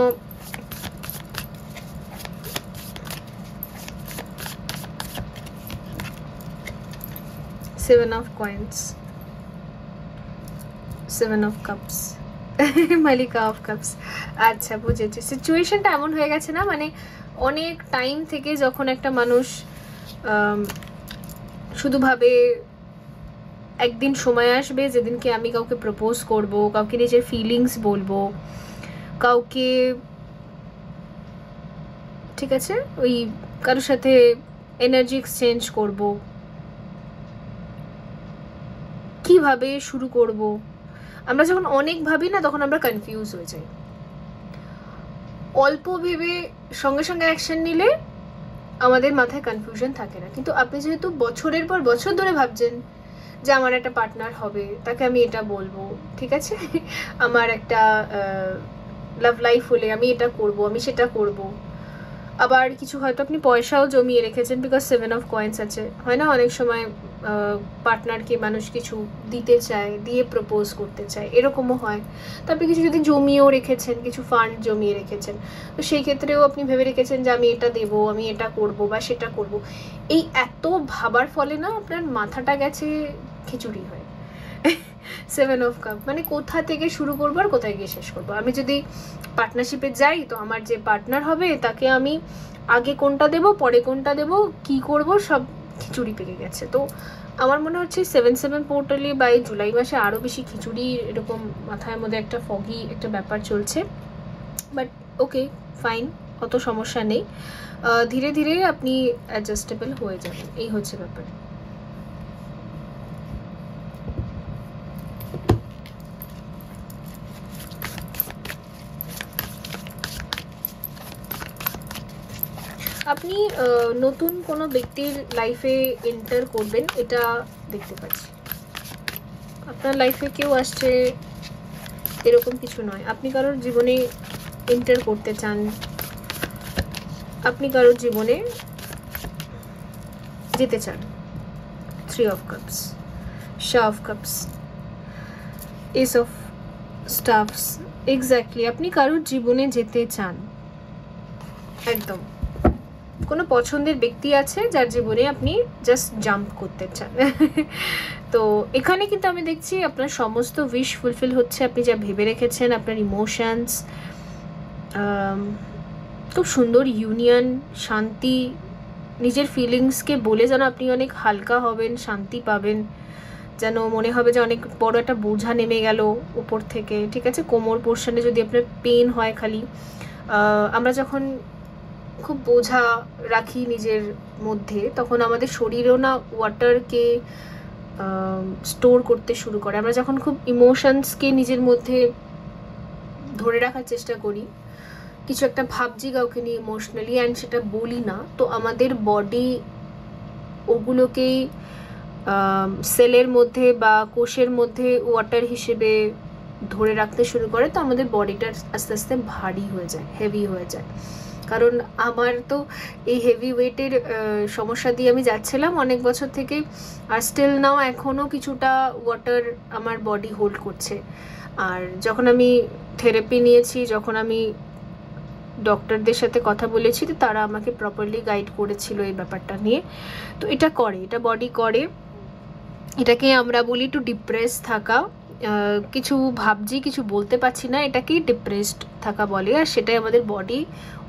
Seven of Coins, Seven of Cups, মালিকা অফ কাপস। আচ্ছা বুঝেছি, সিচুয়েশনটা এমন হয়ে গেছে না, মানে অনেক টাইম থেকে যখন একটা মানুষ শুধু ভাবে একদিন সময় আসবে যেদিনকে আমি কাউকে প্রপোজ করব, কাউকে নিজের ফিলিংস বলবো, কাউকে, ঠিক আছে, ওই কারোর সাথে এনার্জি এক্সচেঞ্জ করব, কিভাবে শুরু করব। আমরা যখন অনেক ভাবি না তখন আমরা কনফিউজ হয়ে যাই, অল্প ভেবে সঙ্গে সঙ্গে অ্যাকশন নিলে আমাদের মাথায় কনফিউশন থাকে না। কিন্তু আপনি যেহেতু বছরের পর বছর ধরে ভাবছেন যে আমার একটা পার্টনার হবে, তাকে আমি এটা বলবো, ঠিক আছে, আমার একটা লাভ লাইফ হলে আমি এটা করব, আমি সেটা করব, আবার কিছু হয়তো আপনি পয়সাও জমিয়ে রেখেছেন, বিকজ 7 অফ কয়েন্স আছে, হয় না অনেক সময় পার্টনারকে মানুষ কিছু দিতে চায়, দিয়ে প্রপোজ করতে চায়, এরকমও হয়। তো আপনি কিছু যদি জমিয়েও রেখেছেন, কিছু ফান্ড জমিয়ে রেখেছেন, তো সেই ক্ষেত্রেও আপনি ভেবে রেখেছেন যে আমি এটা দেব, আমি এটা করব বা সেটা করব। এই এত ভাবার ফলে না আপনার মাথাটা গেছে খিচুড়ি হয়। 7 অফ কাপ মানে কোথা থেকে শুরু করবো আর কোথায় গিয়ে শেষ করবো। আমি যদি পার্টনারশিপে যাই তো আমার যে পার্টনার হবে তাকে আমি আগে কোনটা দেব, পরে কোনটা দেব, কি করব, সব খিচুড়ি পেকে গেছে। তো আমার মনে হচ্ছে 7/7 পোর্টালি বা এই জুলাই মাসে আরও বেশি খিচুড়ি, এরকম মাথার মধ্যে একটা ফগি একটা ব্যাপার চলছে। বাট ওকে ফাইন, অত সমস্যা নেই, ধীরে ধীরে আপনি অ্যাডজাস্টেবল হয়ে যাবেন, এই হচ্ছে ব্যাপার। আপনি নতুন কোনো ব্যক্তির লাইফে এন্টার করবেন এটা দেখতে পাচ্ছি, আপনার লাইফে কেউ আসছে এরকম কিছু নয়, আপনি কারোর জীবনে এন্টার করতে চান, আপনি কারোর জীবনে যেতে চান। 3 অফ কাপস, শা of cups, S of stuffs, exactly আপনি কারোর জীবনে যেতে চান, একদম কোনো পছন্দের ব্যক্তি আছে যার জীবনে আপনি জাস্ট জাম্প করতে চান। তো এখানে কিন্তু আমি দেখছি আপনার সমস্ত উইশ ফুলফিল হচ্ছে, আপনি যা ভেবে রেখেছেন, আপনার ইমোশনস, খুব সুন্দর ইউনিয়ন, শান্তি, নিজের ফিলিংসকে বলে যেন আপনি অনেক হালকা হবেন, শান্তি পাবেন, যেন মনে হবে যে অনেক বড় একটা বোঝা নেমে গেল উপর থেকে, ঠিক আছে। কোমর পোর্শনে যদি আপনার পেন হয় খালি, আমরা যখন খুব বোঝা রাখি নিজের মধ্যে তখন আমাদের শরীরেও না ওয়াটারকে স্টোর করতে শুরু করে। আমরা যখন খুব ইমোশনসকে নিজের মধ্যে ধরে রাখার চেষ্টা করি, কিছু একটা ভাবছি কাউকে নিয়ে ইমোশনালি অ্যান্ড সেটা বলি না, তো আমাদের বডি ওগুলোকেই সেলের মধ্যে বা কোষের মধ্যে ওয়াটার হিসেবে ধরে রাখতে শুরু করে, তো আমাদের বডিটা আস্তে আস্তে ভারী হয়ে যায়, হেভি হয়ে যায়। কারণ আমার তো এই হেভি ওয়েটের সমস্যা দিয়ে আমি যাচ্ছিলাম অনেক বছর থেকে, আর স্টিল নাও এখনও কিছুটা ওয়াটার আমার বডি হোল্ড করছে। আর যখন আমি থেরাপি নিয়েছি, যখন আমি ডক্টরদের সাথে কথা বলেছি, তো তারা আমাকে প্রপারলি গাইড করেছিল এই ব্যাপারটা নিয়ে। তো এটা করে, এটা বডি করে, এটাকে আমরা বলি একটু ডিপ্রেস থাকা। কিছু ভাবছি, কিছু বলতে পারছি না, এটাকেই ডিপ্রেসড থাকা বলে। আর সেটাই আমাদের বডি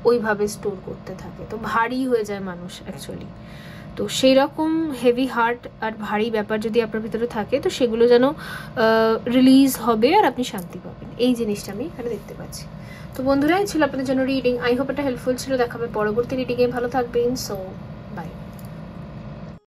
ওইভাবে স্টোর করতে থাকে, তো ভারী হয়ে যায় মানুষ অ্যাকচুয়ালি। তো সেই রকম হেভি হার্ট আর ভারী ব্যাপার যদি আপনার ভিতরে থাকে, তো সেগুলো যেন রিলিজ হবে আর আপনি শান্তি পাবেন, এই জিনিসটা আমি এখানে দেখতে পাচ্ছি। তো বন্ধুরা, এই ছিল আপনাদের জন্য রিডিং। আই হোপ এটা হেল্পফুল ছিল। দেখাবে পরবর্তী রিডিংয়ে, ভালো থাকবেন। সো